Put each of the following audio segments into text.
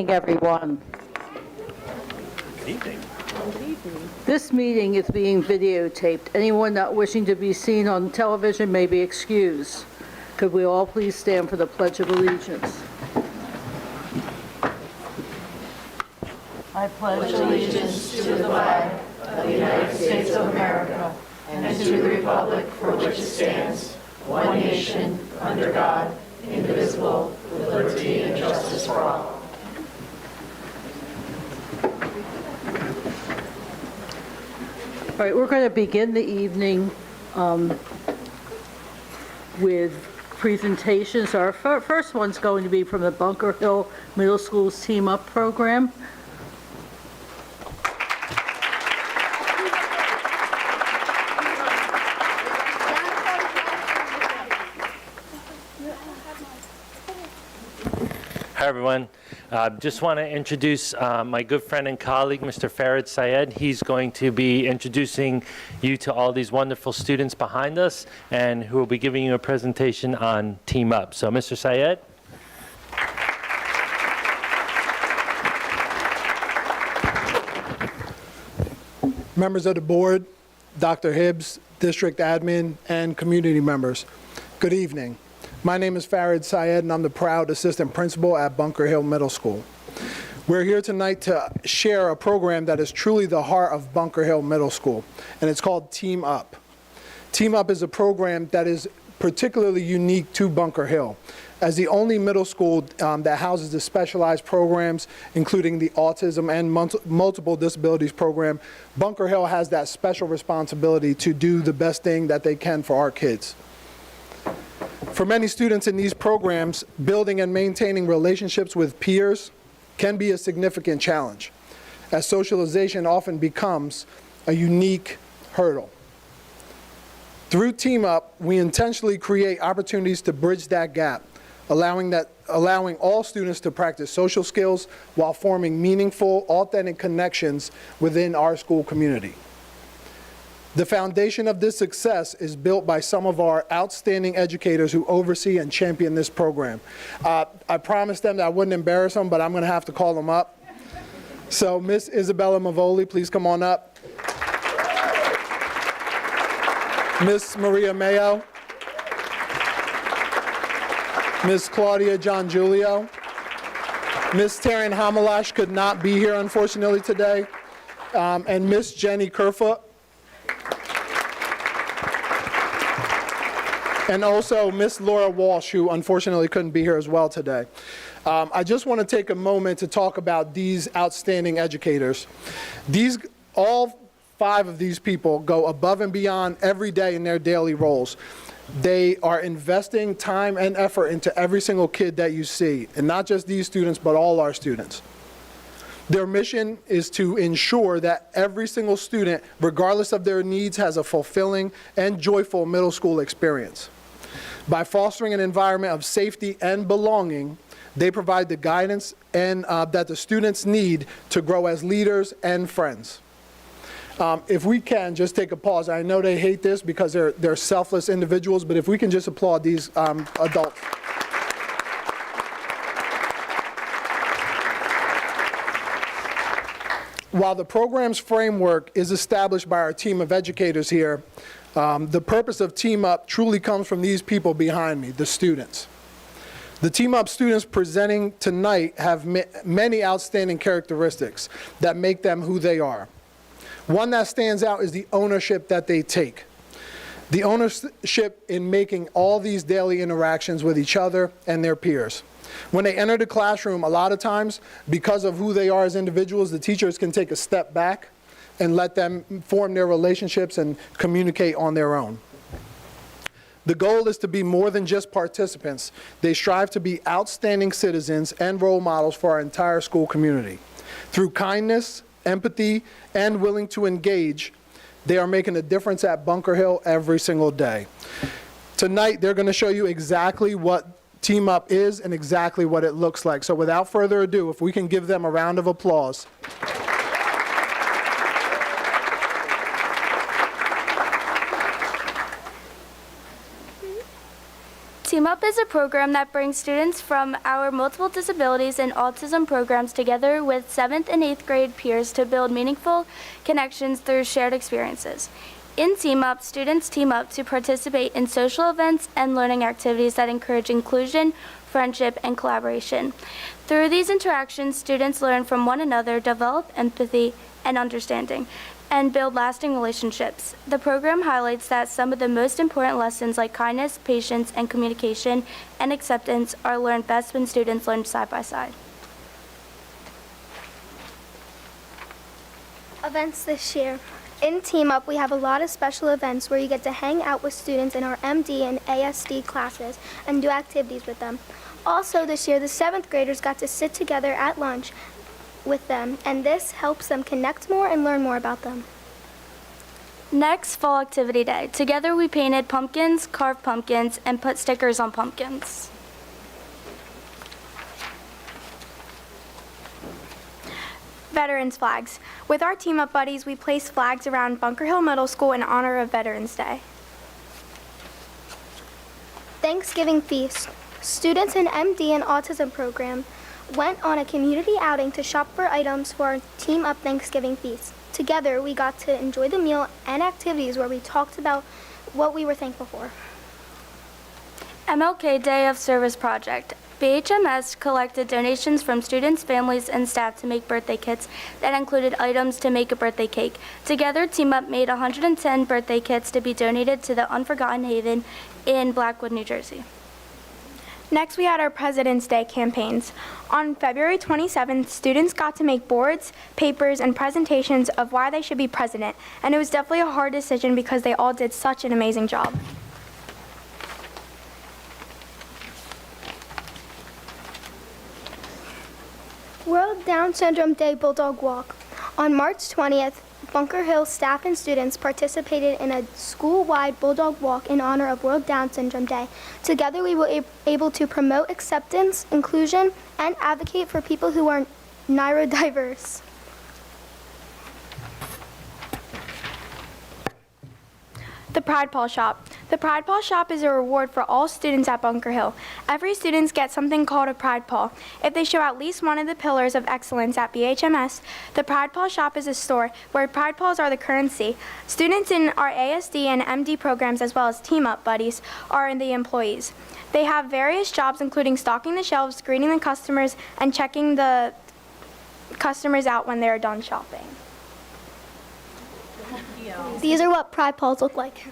Everyone. Good evening. This meeting is being videotaped. Anyone not wishing to be seen on television may be excused. Could we all please stand for the Pledge of Allegiance? I pledge allegiance to the flag of the United States of America and to the republic for which it stands, one nation, under God, indivisible, with liberty and justice for all. All right, we're going to begin the evening with presentations. Our first one's going to be from the Bunker Hill Middle School's Team Up program. Hi, everyone. Just want to introduce my good friend and colleague, Mr. Farid Syed. He's going to be introducing you to all these wonderful students behind us and who will be giving you a presentation on Team Up. So, Mr. Syed. Members of the board, Dr. Hibbs, district admin, and community members, good evening. My name is Farid Syed, and I'm the proud assistant principal at Bunker Hill Middle School. We're here tonight to share a program that is truly the heart of Bunker Hill Middle School, and it's called Team Up. Team Up is a program that is particularly unique to Bunker Hill. As the only middle school that houses the specialized programs, including the autism and multiple disabilities program, Bunker Hill has that special responsibility to do the best thing that they can for our kids. For many students in these programs, building and maintaining relationships with peers can be a significant challenge, as socialization often becomes a unique hurdle. Through Team Up, we intentionally create opportunities to bridge that gap, allowing all students to practice social skills while forming meaningful, authentic connections within our school community. The foundation of this success is built by some of our outstanding educators who oversee and champion this program. I promised them that I wouldn't embarrass them, but I'm going to have to call them up. So Miss Isabella Mavoli, please come on up. Miss Maria Mayo. Miss Claudia John Giulio. Miss Taryn Hamalash could not be here, unfortunately, today. And Miss Jenny Kerfoot. And also Miss Laura Walsh, who unfortunately couldn't be here as well today. I just want to take a moment to talk about these outstanding educators. All 5 of these people go above and beyond every day in their daily roles. They are investing time and effort into every single kid that you see, and not just these students, but all our students. Their mission is to ensure that every single student, regardless of their needs, has a fulfilling and joyful middle school experience. By fostering an environment of safety and belonging, they provide the guidance and that the students need to grow as leaders and friends. If we can just take a pause. I know they hate this because they're selfless individuals, but if we can just applaud these adults. While the program's framework is established by our team of educators here, the purpose of Team Up truly comes from these people behind me, the students. The Team Up students presenting tonight have many outstanding characteristics that make them who they are. One that stands out is the ownership that they take. The ownership in making all these daily interactions with each other and their peers. When they enter the classroom, a lot of times, because of who they are as individuals, the teachers can take a step back and let them form their relationships and communicate on their own. The goal is to be more than just participants. They strive to be outstanding citizens and role models for our entire school community. Through kindness, empathy, and willing to engage, they are making a difference at Bunker Hill every single day. Tonight, they're going to show you exactly what Team Up is and exactly what it looks like. So without further ado, if we can give them a round of applause. Team Team Up is a program that brings students from our multiple disabilities and autism programs together with 7th and 8th grade peers to build meaningful connections through shared experiences. In Team Up, students team up to participate in social events and learning activities that encourage inclusion, friendship, and collaboration. Through these interactions, students learn from one another, develop empathy and understanding, and build lasting relationships. The program highlights that some of the most important lessons like kindness, patience, and communication and acceptance are learned best when students learn side by side. Events this year. In Team Up, we have a lot of special events where you get to hang out with students in our MD and ASD classes and do activities with them. Also this year, the 7th graders got to sit together at lunch with them, and this helps them connect more and learn more about them. Next, Fall Activity Day. Together we painted pumpkins, carved pumpkins, and put stickers on pumpkins. Veterans flags. With our Team Up buddies, we placed flags around Bunker Hill Middle School in honor of Veterans Day. Thanksgiving feast. Students in MD and autism program went on a community outing to shop for items for our Team Up Thanksgiving feast. Together, we got to enjoy the meal and activities where we talked about what we were thankful for. MLK Day of Service Project. BHMS collected donations from students, families, and staff to make birthday kits that included items to make a birthday cake. Together, Team Up made 110 birthday kits to be donated to the Unforgotten Haven in Blackwood, New Jersey. Next, we had our President's Day campaigns. On February 27th, students got to make boards, papers, and presentations of why they should be president, and it was definitely a hard decision because they all did such an amazing job. World Down Syndrome Day Bulldog Walk. On March 20th, Bunker Hill staff and students participated in a school-wide Bulldog Walk in honor of World Down Syndrome Day. Together, we were able to promote acceptance, inclusion, and advocate for people who are neurodiverse. The Pride Paw Shop. The Pride Paw Shop is a reward for all students at Bunker Hill. Every student gets something called a Pride Paw. If they show at least one of the pillars of excellence at BHMS, the Pride Paw Shop is a store where Pride Paws are the currency. Students in our ASD and MD programs, as well as Team Up buddies, are the employees. They have various jobs including stocking the shelves, greeting the customers, and checking the customers out when they're done shopping. These are what Pride Paws look like.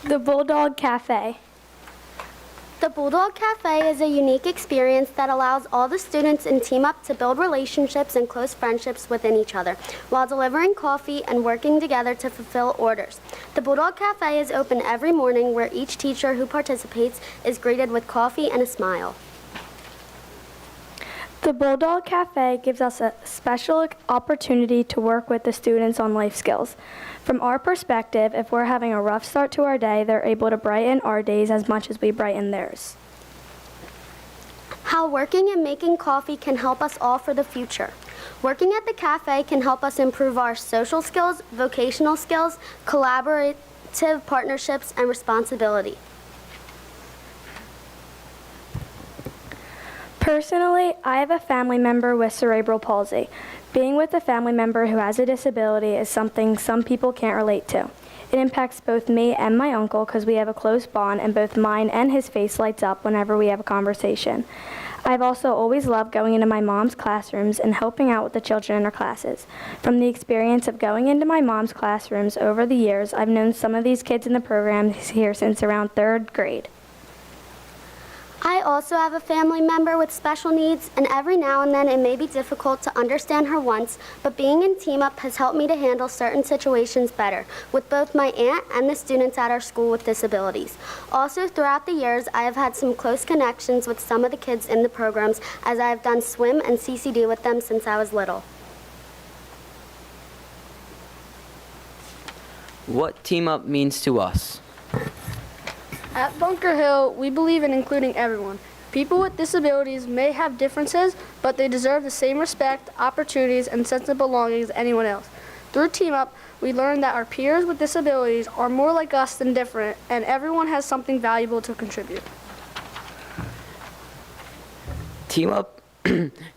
The Bulldog Cafe. The Bulldog Cafe is a unique experience that allows all the students in Team Up to build relationships and close friendships within each other, while delivering coffee and working together to fulfill orders. The Bulldog Cafe is open every morning where each teacher who participates is greeted with coffee and a smile. The Bulldog Cafe gives us a special opportunity to work with the students on life skills. From our perspective, if we're having a rough start to our day, they're able to brighten our days as much as we brighten theirs. How working and making coffee can help us all for the future. Working at the cafe can help us improve our social skills, vocational skills, collaborative partnerships, and responsibility. Personally, I have a family member with cerebral palsy. Being with a family member who has a disability is something some people can't relate to. It impacts both me and my uncle because we have a close bond and both mine and his face lights up whenever we have a conversation. I've also always loved going into my mom's classrooms and helping out with the children in her classes. From the experience of going into my mom's classrooms over the years, I've known some of these kids in the program here since around 3rd grade. I also have a family member with special needs, and every now and then it may be difficult to understand her wants, but being in Team Up has helped me to handle certain situations better with both my aunt and the students at our school with disabilities. Also, throughout the years, I have had some close connections with some of the kids in the programs as I have done swim and CCD with them since I was little. What Team Up means to us. At Bunker Hill, we believe in including everyone. People with disabilities may have differences, but they deserve the same respect, opportunities, and sense of belonging as anyone else. Through Team Up, we learned that our peers with disabilities are more like us than different, and everyone has something valuable to contribute. Team Up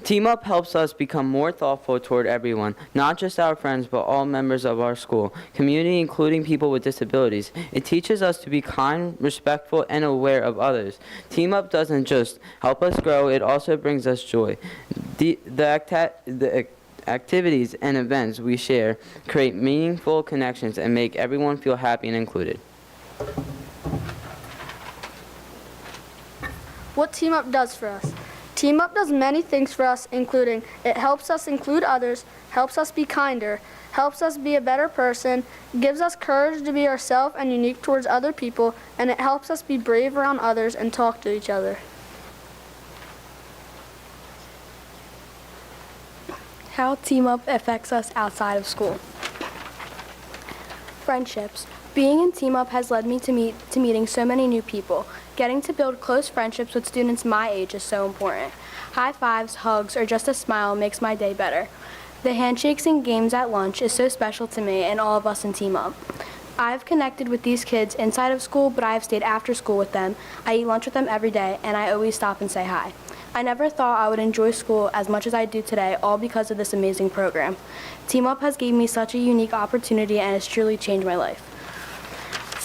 Team Up helps us become more thoughtful toward everyone, not just our friends, but all members of our school, community, including people with disabilities. It teaches us to be kind, respectful, and aware of others. Team Up doesn't just help us grow, it also brings us joy. The activities and events we share create meaningful connections and make everyone feel happy and included. What Team Up does for us. Team Up does many things for us, including it helps us include others, helps us be kinder, helps us be a better person, gives us courage to be ourselves and unique towards other people, and it helps us be brave around others and talk to each other. How Team Up affects us outside of school. Friendships. Being in Team Up has led me to meeting so many new people. Getting to build close friendships with students my age is so important. High fives, hugs, or just a smile makes my day better. The handshakes and games at lunch is so special to me and all of us in Team Up. I've connected with these kids inside of school, but I have stayed after school with them. I eat lunch with them every day, and I always stop and say hi. I never thought I would enjoy school as much as I do today, all because of this amazing program. Team Up has given me such a unique opportunity and has truly changed my life.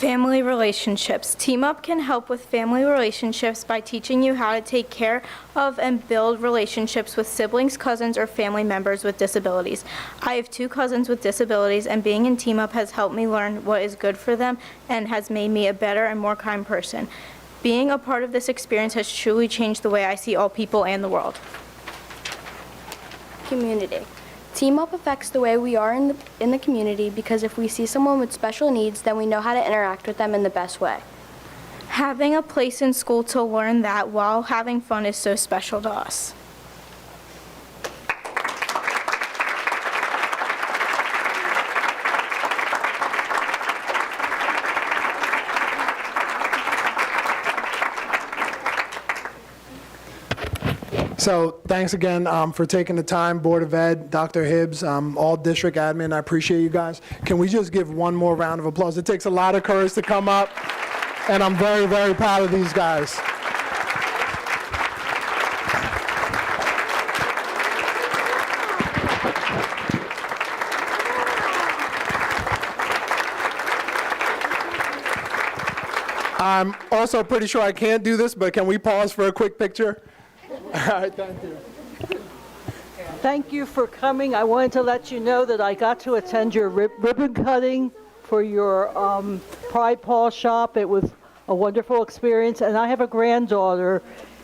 Family relationships. Team Up can help with family relationships by teaching you how to take care of and build relationships with siblings, cousins, or family members with disabilities. I have 2 cousins with disabilities, and being in Team Up has helped me learn what is good for them and has made me a better and more kind person. Being a part of this experience has truly changed the way I see all people and the world. Community. Team Up affects the way we are in the community because if we see someone with special needs, then we know how to interact with them in the best way. Having a place in school to learn that while having fun is so special to us. So thanks again for taking the time, Board of Ed, Dr. Hibbs, all district admin. I appreciate you guys. Can we just give one more round of applause? It takes a lot of courage to come up, and I'm very, very proud of these guys. I'm also pretty sure I can't do this, but can we pause for a quick picture? All right, thank you. Thank you for coming. I wanted to let you know that I got to attend your ribbon cutting for your Pride Paw shop. It was a wonderful experience, and I have a granddaughter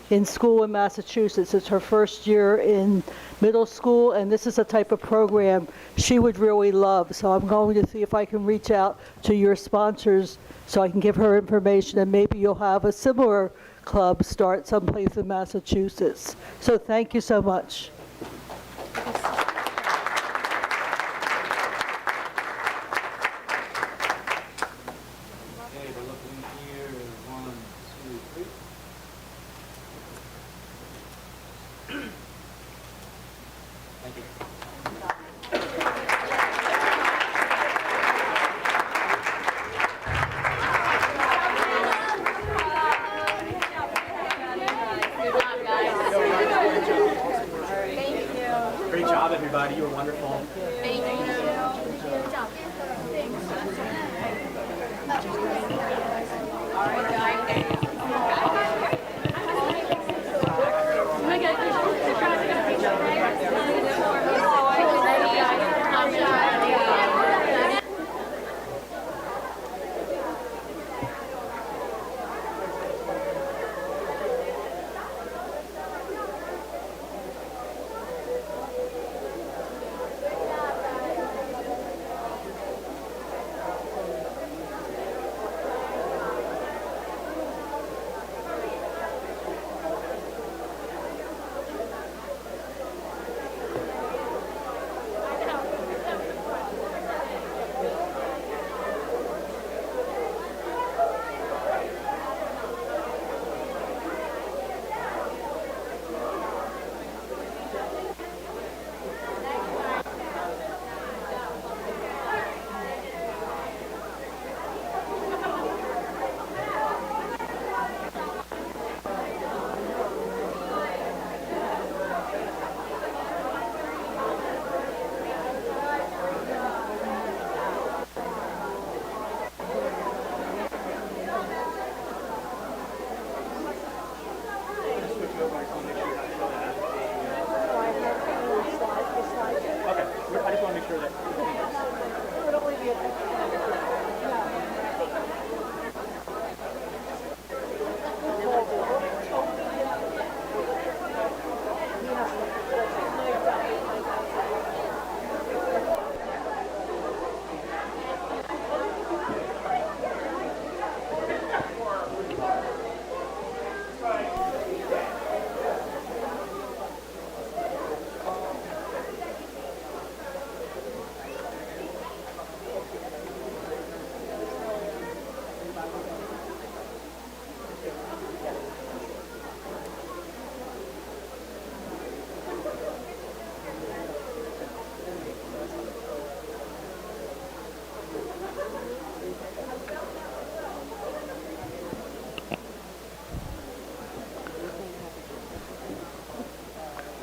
in school in Massachusetts. It's her first year in middle school, and this is a type of program she would really love. So I'm going to see if I can reach out to your sponsors so I can give her information, and maybe you'll have a similar club start someplace in Massachusetts. So thank you so much. Great job, everybody. You were wonderful. Thank you. Good job.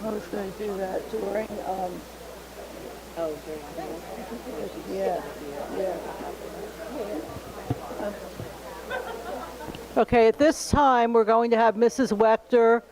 I was going to do that during, yeah, yeah. Okay, at this time, we're going to have Mrs. Wechter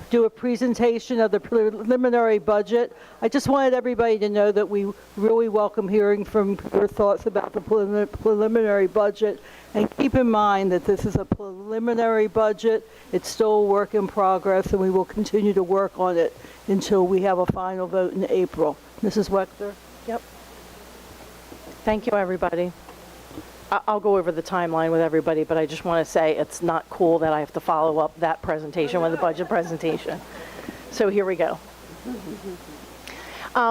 do a presentation of the preliminary budget. I just wanted everybody to know that we really welcome hearing from your thoughts about the preliminary budget. And keep in mind that this is a preliminary budget. It's still a work in progress, and we will continue to work on it until we have a final vote in April. Mrs. Wechter? Yep. Thank you, everybody. I'll go over the timeline with everybody, but I just want to say it's not cool that I have to follow up that presentation with the budget presentation. So here we go.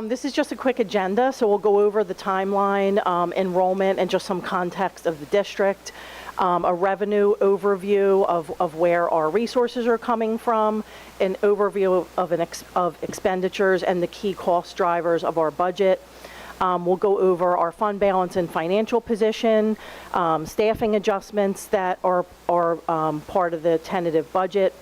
This is just a quick agenda, so we'll go over the timeline, enrollment, and just some context of the district, a revenue overview of where our resources are coming from, an overview of expenditures and the key cost drivers of our budget. We'll go over our fund balance and financial position, staffing adjustments that are part of the tentative budget,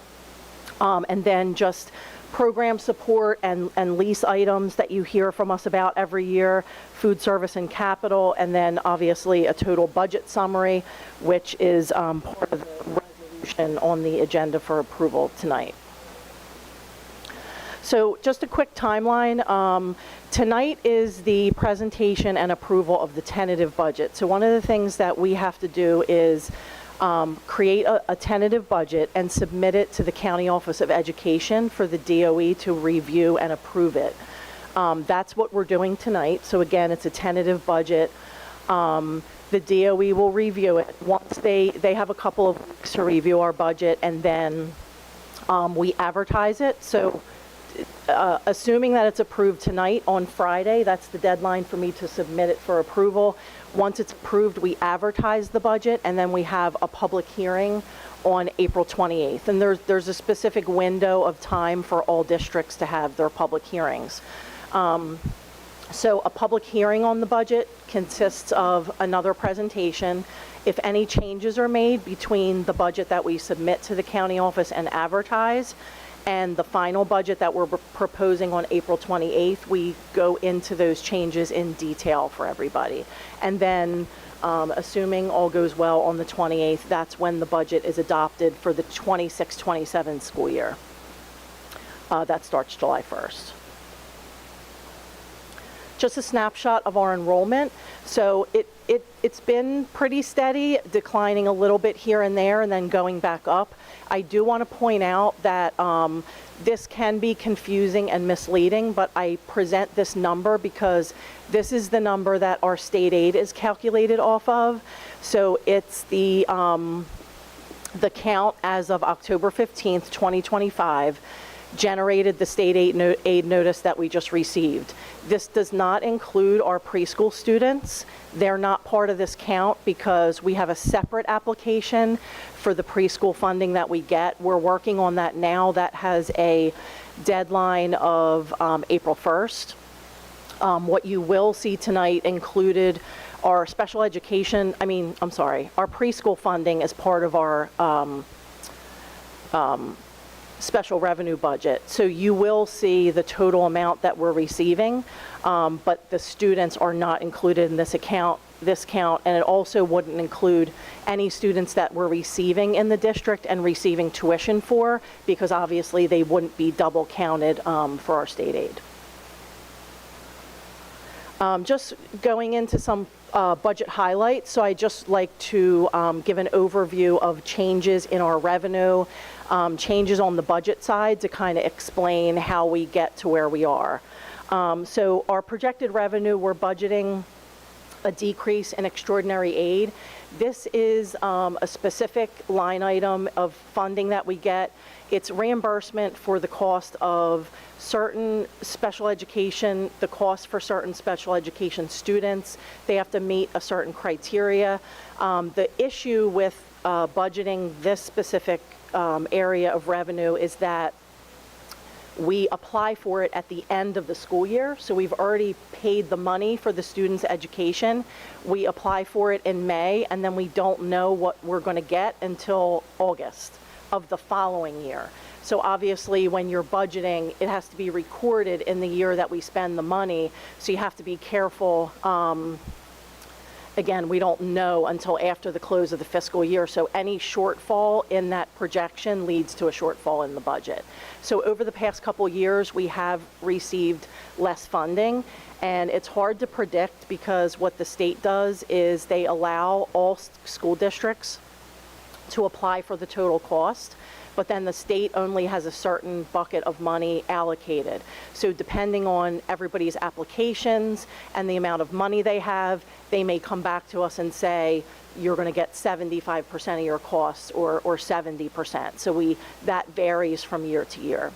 and then just program support and lease items that you hear from us about every year, food service and capital, and then obviously a total budget summary, which is part of the resolution on the agenda for approval tonight. So just a quick timeline. Tonight is the presentation and approval of the tentative budget. So one of the things that we have to do is create a tentative budget and submit it to the County Office of Education for the DOE to review and approve it. That's what we're doing tonight. So again, it's a tentative budget. The DOE will review it. Once they have a couple of weeks to review our budget, and then we advertise it. So assuming that it's approved tonight, on Friday, that's the deadline for me to submit it for approval. Once it's approved, we advertise the budget, and then we have a public hearing on April 28th. And there's a specific window of time for all districts to have their public hearings. So a public hearing on the budget consists of another presentation. If any changes are made between the budget that we submit to the county office and advertise and the final budget that we're proposing on April 28th, we go into those changes in detail for everybody. And then, assuming all goes well on the 28th, that's when the budget is adopted for the 26-27 school year. That starts July 1st. Just a snapshot of our enrollment. So it's been pretty steady, declining a little bit here and there, and then going back up. I do want to point out that this can be confusing and misleading, but I present this number because this is the number that our state aid is calculated off of. So it's the count as of October 15th, 2025, generated the state aid notice that we just received. This does not include our preschool students. They're not part of this count because we have a separate application for the preschool funding that we get. We're working on that now. That has a deadline of April 1st. What you will see tonight included our special education, our preschool funding as part of our special revenue budget. So you will see the total amount that we're receiving, but the students are not included in this count, and it also wouldn't include any students that we're receiving in the district and receiving tuition for, because obviously they wouldn't be double counted for our state aid. Just going into some budget highlights. So I just like to give an overview of changes in our revenue, changes on the budget side to kind of explain how we get to where we are. So our projected revenue, we're budgeting a decrease in extraordinary aid. This is a specific line item of funding that we get. It's reimbursement for the cost of certain special education, the cost for certain special education students. They have to meet a certain criteria. The issue with budgeting this specific area of revenue is that we apply for it at the end of the school year. So we've already paid the money for the students' education. We apply for it in May, and then we don't know what we're going to get until August of the following year. So obviously, when you're budgeting, it has to be recorded in the year that we spend the money. So you have to be careful. Again, we don't know until after the close of the fiscal year. So any shortfall in that projection leads to a shortfall in the budget. So over the past couple years, we have received less funding. And it's hard to predict because what the state does is they allow all school districts to apply for the total cost, but then the state only has a certain bucket of money allocated. So depending on everybody's applications and the amount of money they have, they may come back to us and say, you're going to get 75% of your costs or 70%. So that varies from year to year.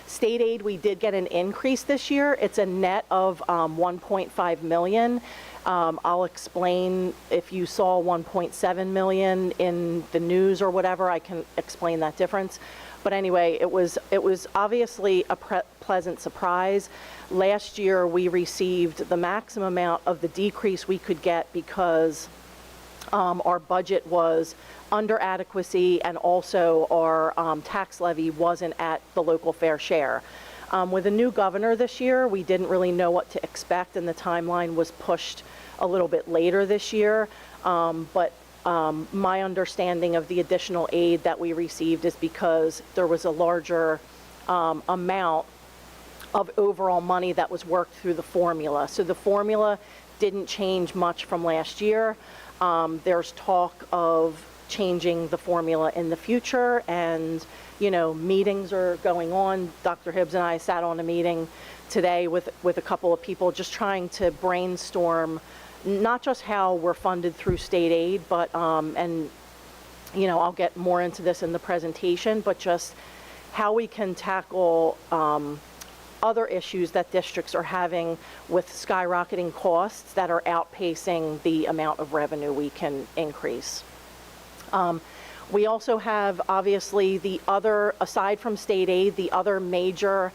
State aid, we did get an increase this year. It's a net of 1.5 million. I'll explain if you saw 1.7 million in the news or whatever, I can explain that difference. But anyway, it was obviously a pleasant surprise. Last year, we received the maximum amount of the decrease we could get because our budget was under adequacy, and also our tax levy wasn't at the local fair share. With a new governor this year, we didn't really know what to expect, and the timeline was pushed a little bit later this year. But my understanding of the additional aid that we received is because there was a larger amount of overall money that was worked through the formula. So the formula didn't change much from last year. There's talk of changing the formula in the future, and meetings are going on. Dr. Hibbs and I sat on a meeting today with a couple of people just trying to brainstorm not just how we're funded through state aid, but and I'll get more into this in the presentation, but just how we can tackle other issues that districts are having with skyrocketing costs that are outpacing the amount of revenue we can increase. We also have, obviously, the other, aside from state aid, the other major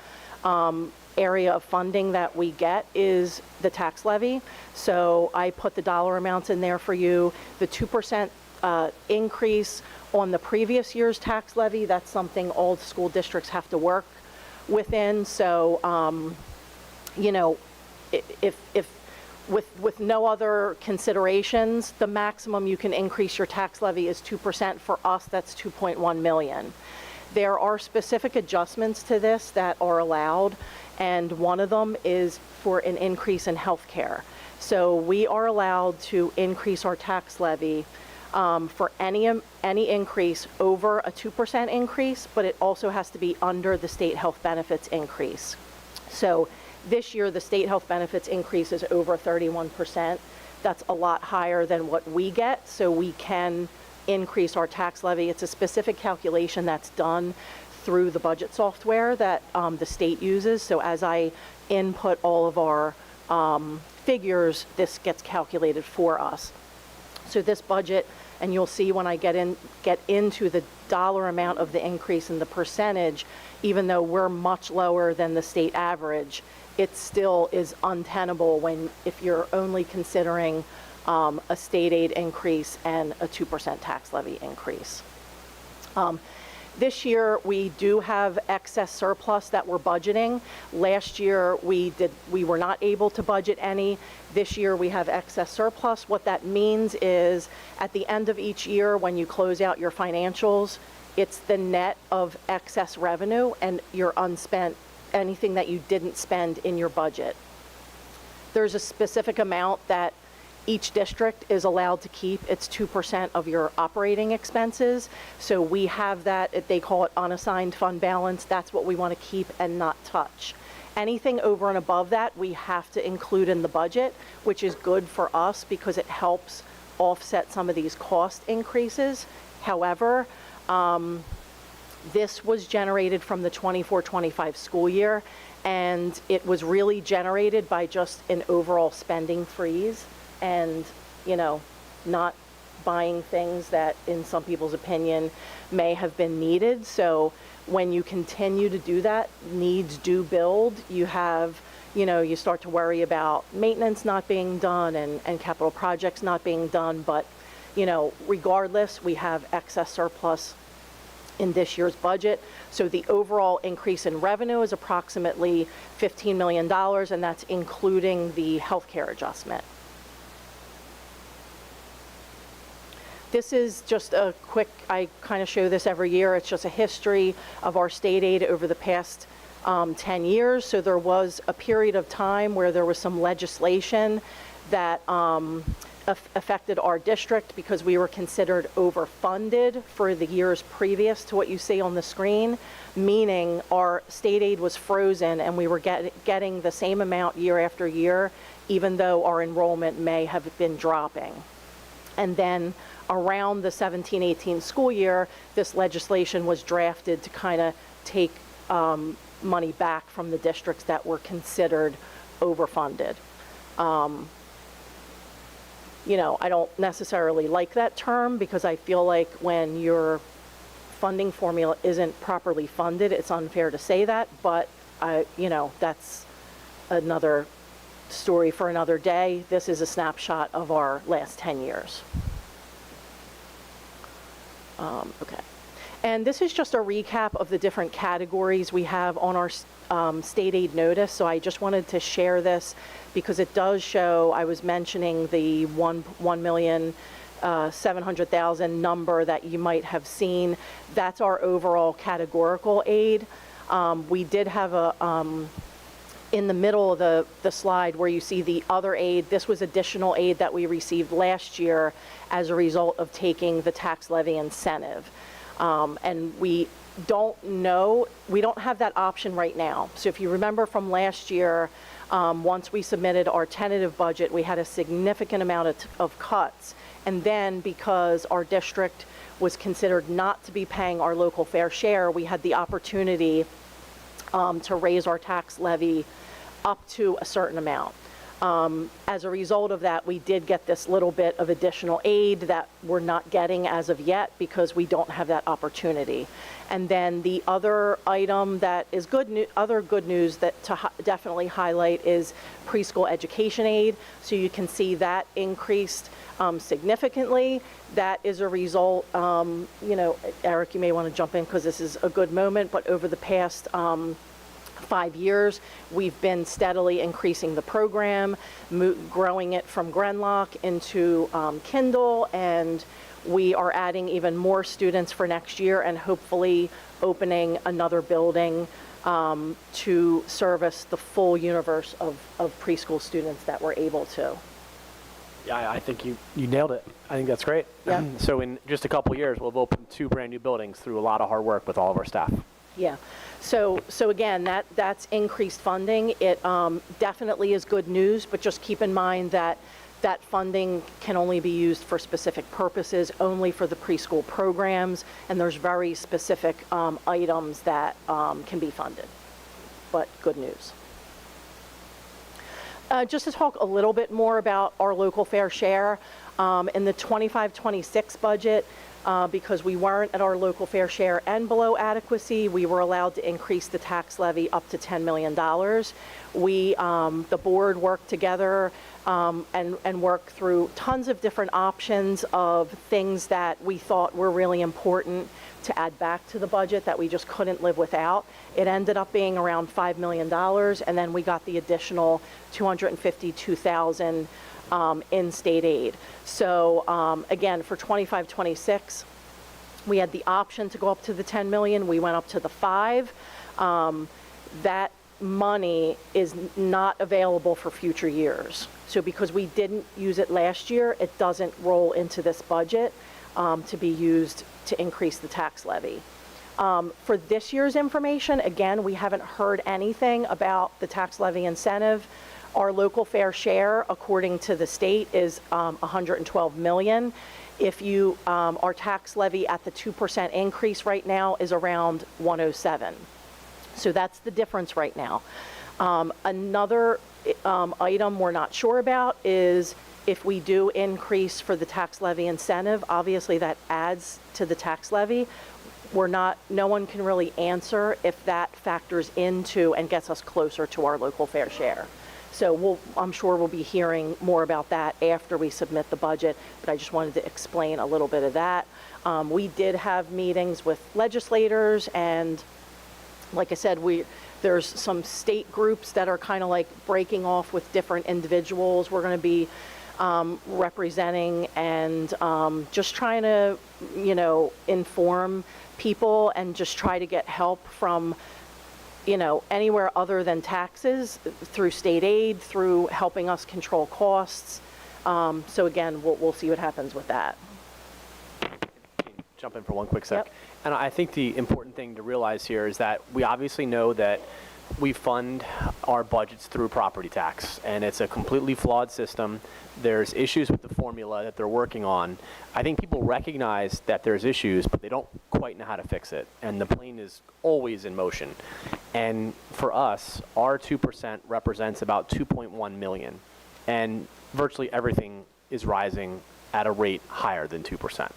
area of funding that we get is the tax levy. So I put the dollar amounts in there for you. The 2% increase on the previous year's tax levy, that's something all school districts have to work within. So, if with no other considerations, the maximum you can increase your tax levy is 2%. For us, that's 2.1 million. There are specific adjustments to this that are allowed, and one of them is for an increase in health care. So we are allowed to increase our tax levy for any increase over a 2% increase, but it also has to be under the state health benefits increase. So this year, the state health benefits increase is over 31%. That's a lot higher than what we get, so we can increase our tax levy. It's a specific calculation that's done through the budget software that the state uses. So as I input all of our figures, this gets calculated for us. So this budget, and you'll see when I get into the dollar amount of the increase in the percentage, even though we're much lower than the state average, it still is untenable if you're only considering a state aid increase and a 2% tax levy increase. This year, we do have excess surplus that we're budgeting. Last year, we were not able to budget any. This year, we have excess surplus. What that means is at the end of each year, when you close out your financials, it's the net of excess revenue and your unspent, anything that you didn't spend in your budget. There's a specific amount that each district is allowed to keep. It's 2% of your operating expenses. So we have that, they call it unassigned fund balance. That's what we want to keep and not touch. Anything over and above that, we have to include in the budget, which is good for us because it helps offset some of these cost increases. However, this was generated from the 24-25 school year, and it was really generated by just an overall spending freeze and, not buying things that, in some people's opinion, may have been needed. So when you continue to do that, needs do build. You have, you start to worry about maintenance not being done and capital projects not being done. But, regardless, we have excess surplus in this year's budget. So the overall increase in revenue is approximately $15 million, and that's including the healthcare adjustment. This is just a quick, I kind of show this every year, it's just a history of our state aid over the past 10 years. So there was a period of time where there was some legislation that affected our district because we were considered overfunded for the years previous to what you see on the screen, meaning our state aid was frozen and we were getting the same amount year after year, even though our enrollment may have been dropping. And then around the 17-18 school year, this legislation was drafted to kind of take money back from the districts that were considered overfunded. You know, I don't necessarily like that term because I feel like when your funding formula isn't properly funded, it's unfair to say that, but you know, that's another story for another day. This is a snapshot of our last 10 years. Okay. And this is just a recap of the different categories we have on our state aid notice. So I just wanted to share this because it does show, I was mentioning the 1,700,000 number that you might have seen. That's our overall categorical aid. We did have a, in the middle of the slide where you see the other aid, this was additional aid that we received last year as a result of taking the tax levy incentive. And we don't know, we don't have that option right now. So if you remember from last year, once we submitted our tentative budget, we had a significant amount of cuts. And then because our district was considered not to be paying our local fair share, we had the opportunity to raise our tax levy up to a certain amount. As a result of that, we did get this little bit of additional aid that we're not getting as of yet because we don't have that opportunity. And then the other item that is other good news that to definitely highlight is preschool education aid. So you can see that increased significantly. That is a result, you know, Eric, you may want to jump in because this is a good moment, but over the past 5 years, we've been steadily increasing the program, growing it from Grenlock into Kindle, and we are adding even more students for next year and hopefully opening another building to service the full universe of preschool students that we're able to. Yeah, I think you nailed it. I think that's great. Yeah. So in just a couple years, we'll have opened 2 brand new buildings through a lot of hard work with all of our staff. Yeah. So again, that's increased funding. It definitely is good news, but just keep in mind that that funding can only be used for specific purposes, only for the preschool programs, and there's very specific items that can be funded, but good news. Just to talk a little bit more about our local fair share, in the 25-26 budget, because we weren't at our local fair share and below adequacy, we were allowed to increase the tax levy up to $10 million. We, the board worked together and worked through tons of different options of things that we thought were really important to add back to the budget that we just couldn't live without. It ended up being around $5 million, and then we got the additional $252,000 in state aid. So again, for 25-26, we had the option to go up to the 10 million. We went up to the 5. That money is not available for future years. So because we didn't use it last year, it doesn't roll into this budget to be used to increase the tax levy. For this year's information, again, we haven't heard anything about the tax levy incentive. Our local fair share, according to the state, is 112 million. If you, our tax levy at the 2% increase right now is around 107. So that's the difference right now. Another item we're not sure about is if we do increase for the tax levy incentive, obviously that adds to the tax levy. No one can really answer if that factors into and gets us closer to our local fair share. So I'm sure we'll be hearing more about that after we submit the budget, but I just wanted to explain a little bit of that. We did have meetings with legislators, and like I said, there's some state groups that are kind of like breaking off with different individuals we're going to be representing, and just trying to, inform people and just try to get help from, anywhere other than taxes, through state aid, through helping us control costs. So again, we'll see what happens with that. Jump in for one quick sec. Yep. And I think the important thing to realize here is that we obviously know that we fund our budgets through property tax, and it's a completely flawed system. There's issues with the formula that they're working on. I think people recognize that there's issues, but they don't quite know how to fix it, and the plane is always in motion. And for us, our 2% represents about 2.1 million, and virtually everything is rising at a rate higher than 2%.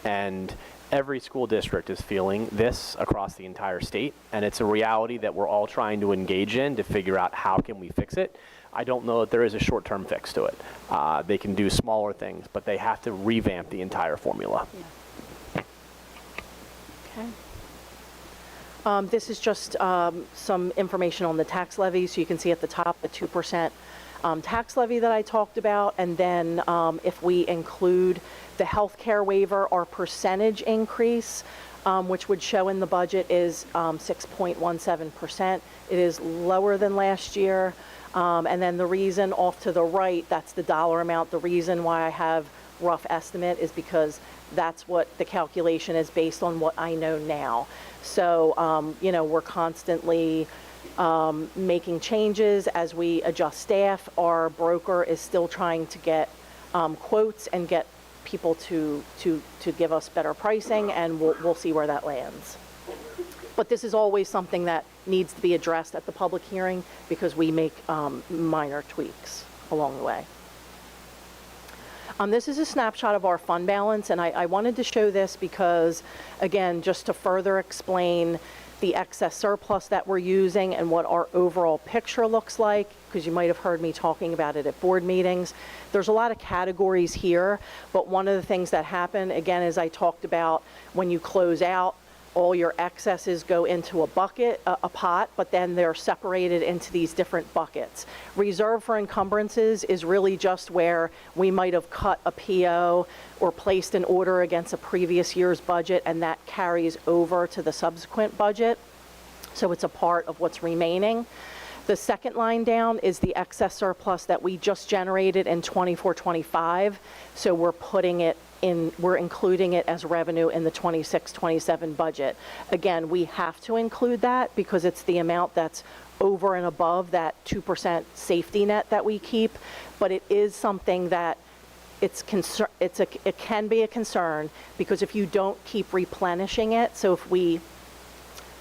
And every school district is feeling this across the entire state, and it's a reality that we're all trying to engage in to figure out how can we fix it. I don't know that there is a short-term fix to it. They can do smaller things, but they have to revamp the entire formula. Yeah. Okay. This is just some information on the tax levy. So you can see at the top the 2% tax levy that I talked about, and then if we include the healthcare waiver, our percentage increase, which would show in the budget, is 6.17%. It is lower than last year. And then the reason off to the right, that's the dollar amount. The reason why I have rough estimate is because that's what the calculation is based on what I know now. So, we're constantly making changes as we adjust staff. Our broker is still trying to get quotes and get people to give us better pricing, and we'll see where that lands. But this is always something that needs to be addressed at the public hearing because we make minor tweaks along the way. This is a snapshot of our fund balance, and I wanted to show this because, again, just to further explain the excess surplus that we're using and what our overall picture looks like, because you might have heard me talking about it at board meetings. There's a lot of categories here, but one of the things that happen, again, as I talked about, when you close out, all your excesses go into a bucket, a pot, but then they're separated into these different buckets. Reserve for encumbrances is really just where we might have cut a PO or placed an order against a previous year's budget, and that carries over to the subsequent budget. So it's a part of what's remaining. The second line down is the excess surplus that we just generated in 24-25. So we're putting it in, we're including it as revenue in the 26-27 budget. Again, we have to include that because it's the amount that's over and above that 2% safety net that we keep. But it is something that it can be a concern, because if you don't keep replenishing it, so if we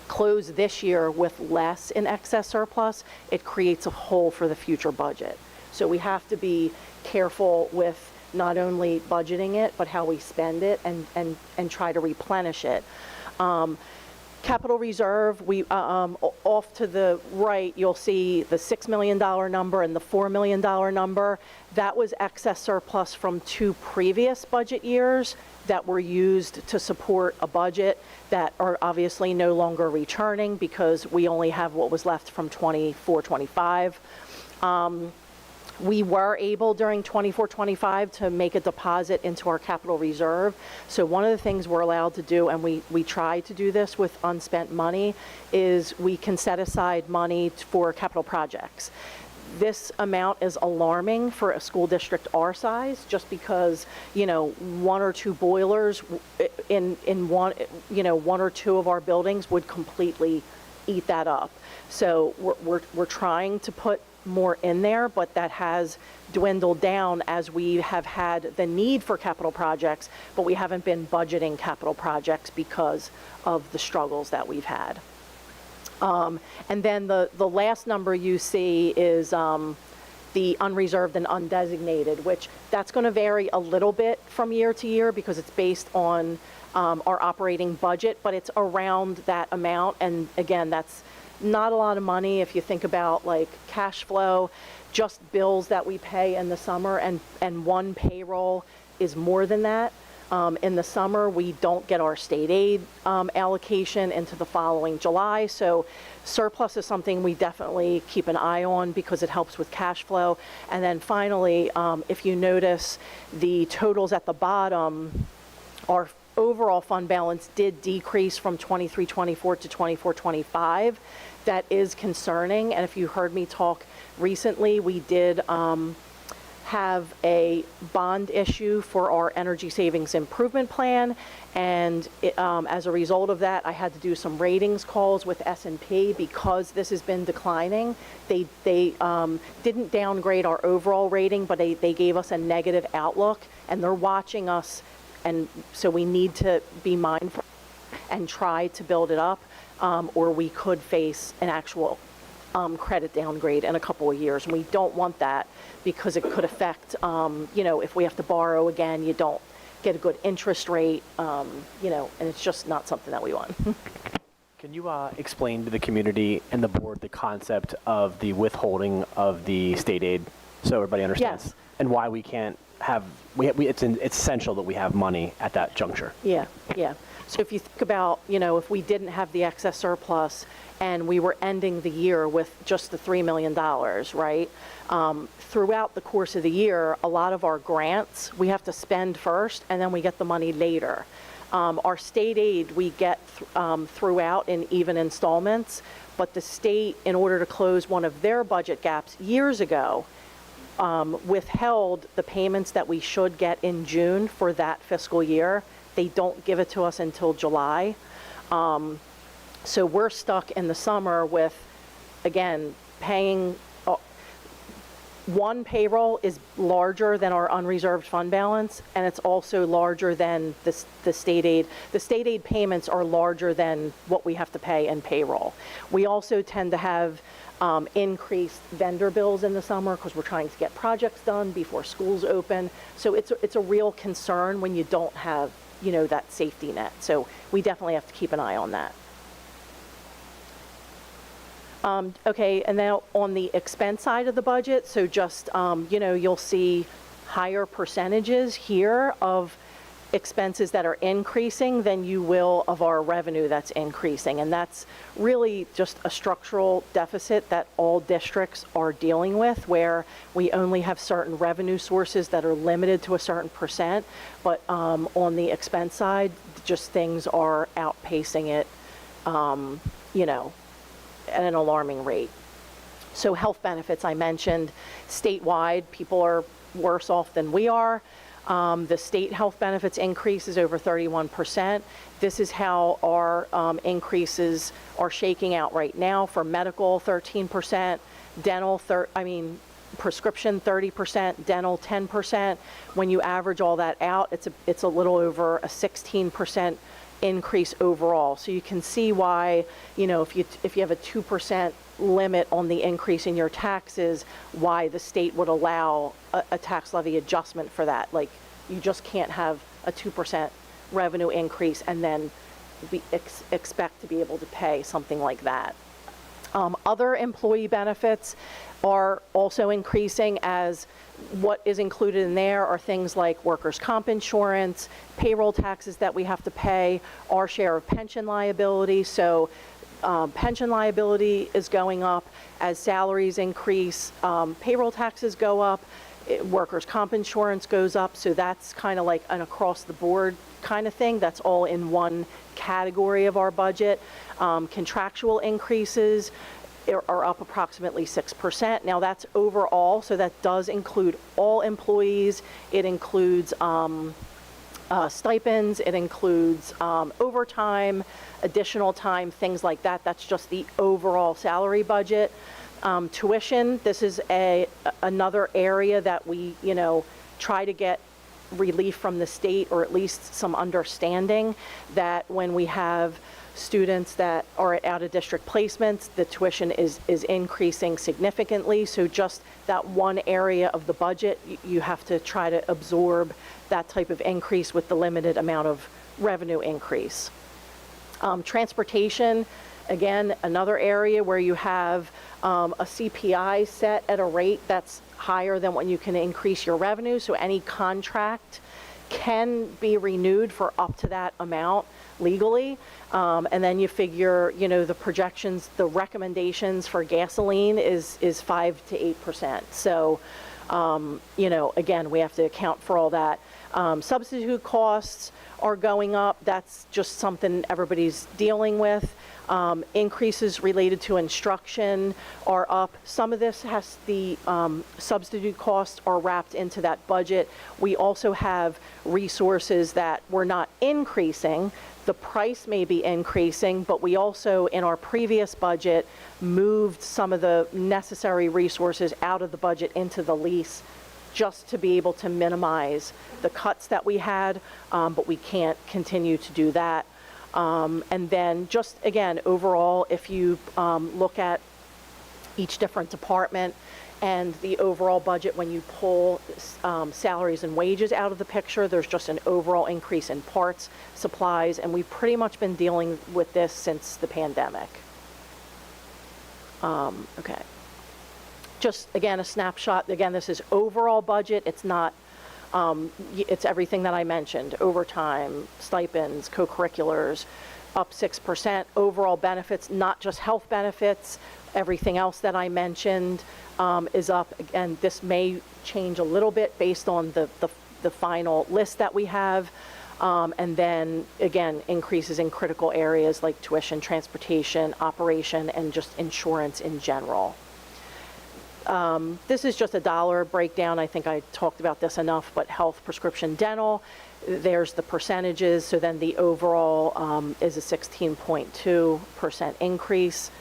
close this year with less in excess surplus, it creates a hole for the future budget. So we have to be careful with not only budgeting it, but how we spend it and try to replenish it. Capital reserve, we off to the right, you'll see the $6 million number and the $4 million number. That was excess surplus from 2 previous budget years that were used to support a budget that are obviously no longer returning because we only have what was left from 24-25. We were able during 24-25 to make a deposit into our capital reserve. So one of the things we're allowed to do, and we try to do this with unspent money, is we can set aside money for capital projects. This amount is alarming for a school district our size, just because, 1 or 2 boilers in one, 1 or 2 of our buildings would completely eat that up. So we're trying to put more in there, but that has dwindled down as we have had the need for capital projects, but we haven't been budgeting capital projects because of the struggles that we've had. And then the last number you see is the unreserved and undesignated, which that's going to vary a little bit from year to year because it's based on our operating budget, but it's around that amount. And again, that's not a lot of money if you think about like cash flow, just bills that we pay in the summer, and one payroll is more than that. In the summer, we don't get our state aid allocation into the following July, so surplus is something we definitely keep an eye on because it helps with cash flow. And then finally, if you notice the totals at the bottom, our overall fund balance did decrease from 23-24 to 24-25. That is concerning, and if you heard me talk recently, we did have a bond issue for our energy savings improvement plan, and as a result of that, I had to do some ratings calls with S&P because this has been declining. They didn't downgrade our overall rating, but they gave us a negative outlook, and they're watching us, and so we need to be mindful and try to build it up, or we could face an actual credit downgrade in a couple of years, and we don't want that because it could affect, if we have to borrow again, you don't get a good interest rate, and it's just not something that we want. Can you explain to the community and the board the concept of the withholding of the state aid so everybody understands? Yes. And why we can't have, it's essential that we have money at that juncture. Yeah. So if you think about, if we didn't have the excess surplus and we were ending the year with just the $3 million, right? Throughout the course of the year, a lot of our grants, we have to spend first and then we get the money later. Our state aid, we get throughout in even installments, but the state, in order to close one of their budget gaps years ago, withheld the payments that we should get in June for that fiscal year. They don't give it to us until July. So we're stuck in the summer with, again, paying, one payroll is larger than our unreserved fund balance, and it's also larger than the state aid. The state aid payments are larger than what we have to pay in payroll. We also tend to have increased vendor bills in the summer because we're trying to get projects done before schools open. So it's a real concern when you don't have, that safety net. So we definitely have to keep an eye on that. Okay, and now on the expense side of the budget, so just, you'll see higher percentages here of expenses that are increasing than you will of our revenue that's increasing. And that's really just a structural deficit that all districts are dealing with, where we only have certain revenue sources that are limited to a certain percent. But on the expense side, just things are outpacing it, at an alarming rate. So health benefits, I mentioned, statewide, people are worse off than we are. The state health benefits increase is over 31%. This is how our increases are shaking out right now. For medical, 13%, dental, prescription 30%, dental 10%. When you average all that out, it's a little over a 16% increase overall. So you can see why, if you have a 2% limit on the increase in your taxes, why the state would allow a tax levy adjustment for that. Like, you just can't have a 2% revenue increase and then expect to be able to pay something like that. Other employee benefits are also increasing, as what is included in there are things like workers' comp insurance, payroll taxes that we have to pay, our share of pension liability. So pension liability is going up as salaries increase, payroll taxes go up, workers' comp insurance goes up. So that's kind of like an across the board kind of thing. That's all in one category of our budget. Contractual increases are up approximately 6%. Now that's overall, so that does include all employees. It includes stipends, it includes overtime, additional time, things like that. That's just the overall salary budget. Tuition, this is another area that we, try to get relief from the state, or at least some understanding that when we have students that are at out-of-district placements, the tuition is increasing significantly. So just that one area of the budget, you have to try to absorb that type of increase with the limited amount of revenue increase. Transportation, Again, another area where you have a CPI set at a rate that's higher than what you can increase your revenue, so any contract can be renewed for up to that amount legally. And then you figure, you know, the projections, the recommendations for gasoline is 5 to 8%. So, you know, again, we have to account for all that. Substitute costs are going up. That's just something everybody's dealing with. Increases related to instruction are up. Some of this has the substitute costs are wrapped into that budget. We also have resources that we're not increasing. The price may be increasing, but we also, in our previous budget, moved some of the necessary resources out of the budget into the lease just to be able to minimize the cuts that we had, but we can't continue to do that. And then just, again, overall, if you look at each different department and the overall budget, when you pull salaries and wages out of the picture, there's just an overall increase in parts, supplies, and we've pretty much been dealing with this since the pandemic. Okay. Just, again, a snapshot. Again, this is overall budget. It's not, it's everything that I mentioned: overtime, stipends, co-curriculars, up 6%. Overall benefits, not just health benefits, everything else that I mentioned is up. And this may change a little bit based on the final list that we have. And then, again, increases in critical areas like tuition, transportation, operation, and just insurance in general. This is just a dollar breakdown. I think I talked about this enough, but health, prescription, dental, there's the percentages. So then the overall is a 16.2% increase.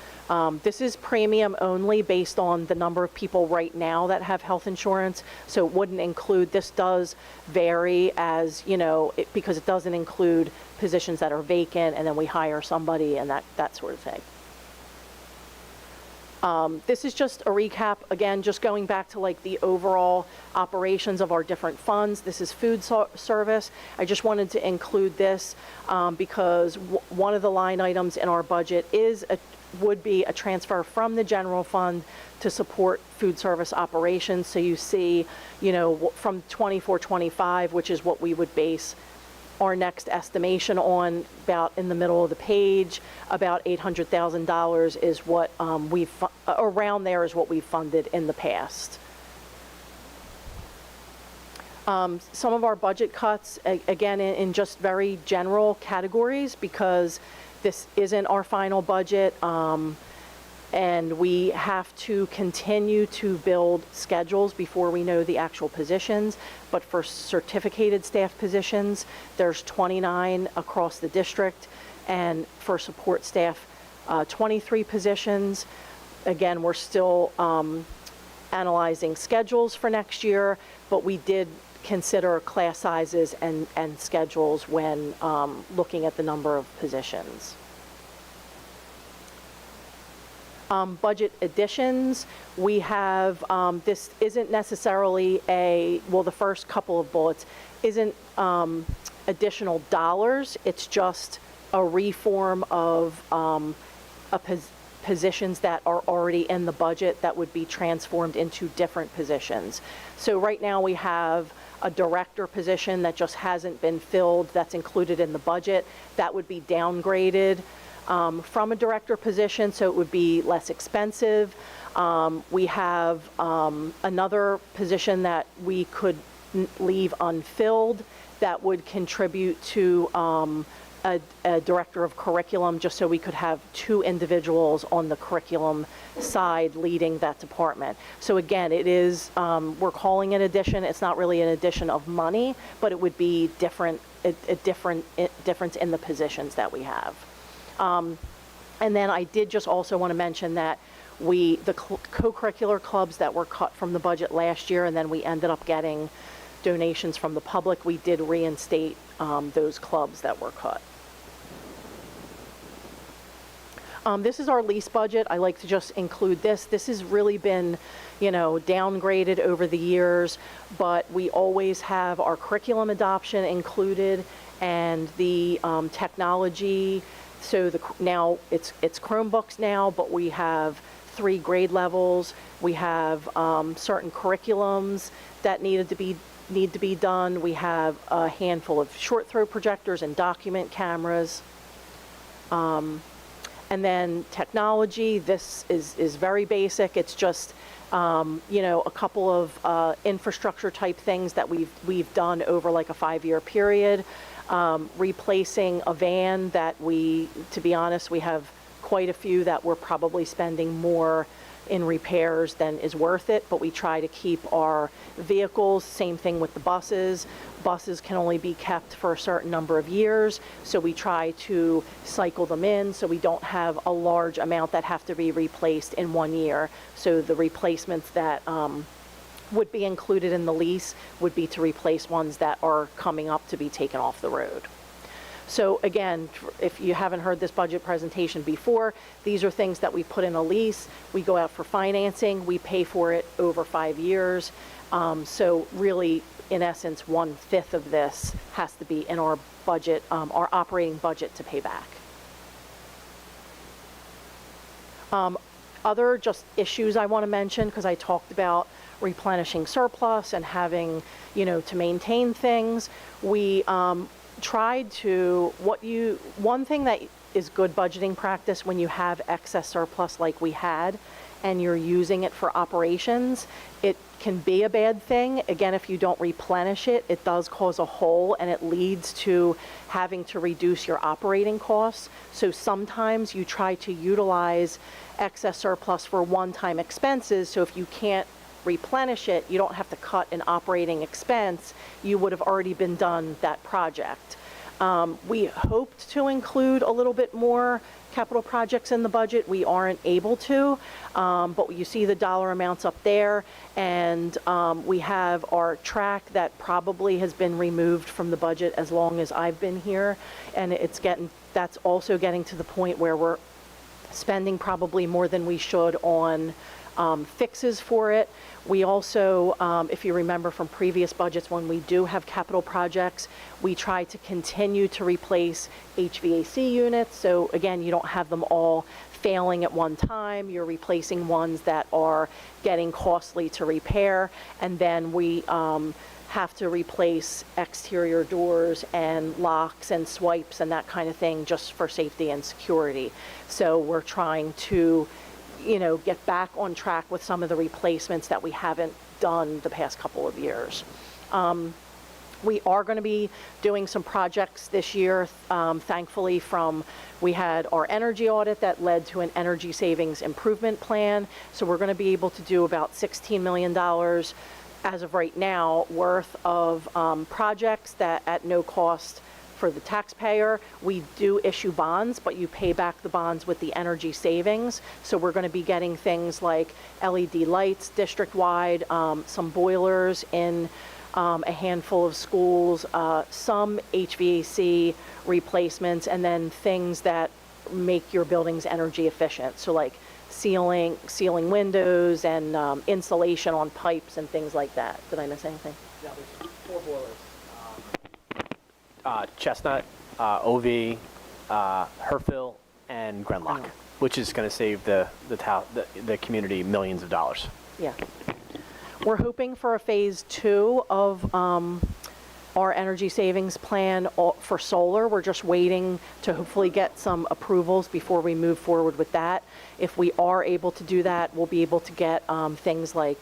This is premium only based on the number of people right now that have health insurance. So it wouldn't include, this does vary as, you know, because it doesn't include positions that are vacant and then we hire somebody and that sort of thing. This is just a recap, again, just going back to like the overall operations of our different funds. This is food service. I just wanted to include this because one of the line items in our budget would be a transfer from the general fund to support food service operations. So you see, you know, from 24-25, which is what we would base our next estimation on, about in the middle of the page, about $800,000 is what around there is what we've funded in the past. Some of our budget cuts, again, in just very general categories, because this isn't our final budget, and we have to continue to build schedules before we know the actual positions. But for certificated staff positions, there's 29 across the district, and for support staff, 23 positions. Again, we're still analyzing schedules for next year, but we did consider class sizes and schedules when looking at the number of positions. Budget additions, we have, this isn't necessarily the first couple of bullets isn't additional dollars, it's just a reform of positions that are already in the budget that would be transformed into different positions. So right now we have a director position that just hasn't been filled, that's included in the budget, that would be downgraded from a director position, so it would be less expensive. We have another position that we could leave unfilled that would contribute to a director of curriculum, just so we could have 2 individuals on the curriculum side leading that department. So again, it is, we're calling it addition. It's not really an addition of money, but it would be different, a difference in the positions that we have. And then I did just also want to mention that the co-curricular clubs that were cut from the budget last year, and then we ended up getting donations from the public, we did reinstate those clubs that were cut. This is our lease budget. I like to just include this. This has really been, you know, downgraded over the years, but we always have our curriculum adoption included and the technology So now it's Chromebooks now, but we have 3 grade levels. We have certain curriculums that need to be done. We have a handful of short throw projectors and document cameras. And then technology, this is very basic. It's just, a couple of infrastructure type things that we've done over like a 5-year period. Replacing a van that to be honest, we have quite a few that we're probably spending more in repairs than is worth it, but we try to keep our vehicles, same thing with the buses. Buses can only be kept for a certain number of years, so we try to cycle them in so we don't have a large amount that have to be replaced in 1 year. So the replacements that would be included in the lease would be to replace ones that are coming up to be taken off the road. So again, if you haven't heard this budget presentation before, these are things that we put in a lease. We go out for financing. We pay for it over 5 years. So really, in essence, 1/5 of this has to be in our budget, our operating budget to pay back. Other just issues I want to mention, because I talked about replenishing surplus and having, to maintain things. We tried to, one thing that is good budgeting practice when you have excess surplus like we had and you're using it for operations, it can be a bad thing. Again, if you don't replenish it, it does cause a hole and it leads to having to reduce your operating costs. So sometimes you try to utilize excess surplus for one-time expenses. So if you can't replenish it, you don't have to cut an operating expense. You would have already been done that project. We hoped to include a little bit more capital projects in the budget. We aren't able to, but you see the dollar amounts up there, and we have our track that probably has been removed from the budget as long as I've been here, and that's also getting to the point where we're spending probably more than we should on fixes for it. We also, if you remember from previous budgets, when we do have capital projects, we try to continue to replace HVAC units. So again, you don't have them all failing at one time. You're replacing ones that are getting costly to repair. And then we have to replace exterior doors and locks and swipes and that kind of thing just for safety and security. So we're trying to get back on track with some of the replacements that we haven't done the past couple of years. We are going to be doing some projects this year, thankfully we had our energy audit that led to an energy savings improvement plan. So we're going to be able to do about $16 million as of right now worth of projects that at no cost for the taxpayer. We do issue bonds, but you pay back the bonds with the energy savings. So we're going to be getting things like LED lights district-wide, some boilers in a handful of schools, some HVAC replacements, and then things that make your buildings energy efficient. So like sealing windows and insulation on pipes and things like that. Did I miss anything? Yeah, there's 4 boilers. Chestnut, OV, Herfill, and Grenlock, which is going to save the community millions of dollars. Yeah. We're hoping for a phase 2 of our energy savings plan for solar. We're just waiting to hopefully get some approvals before we move forward with that. If we are able to do that, we'll be able to get things like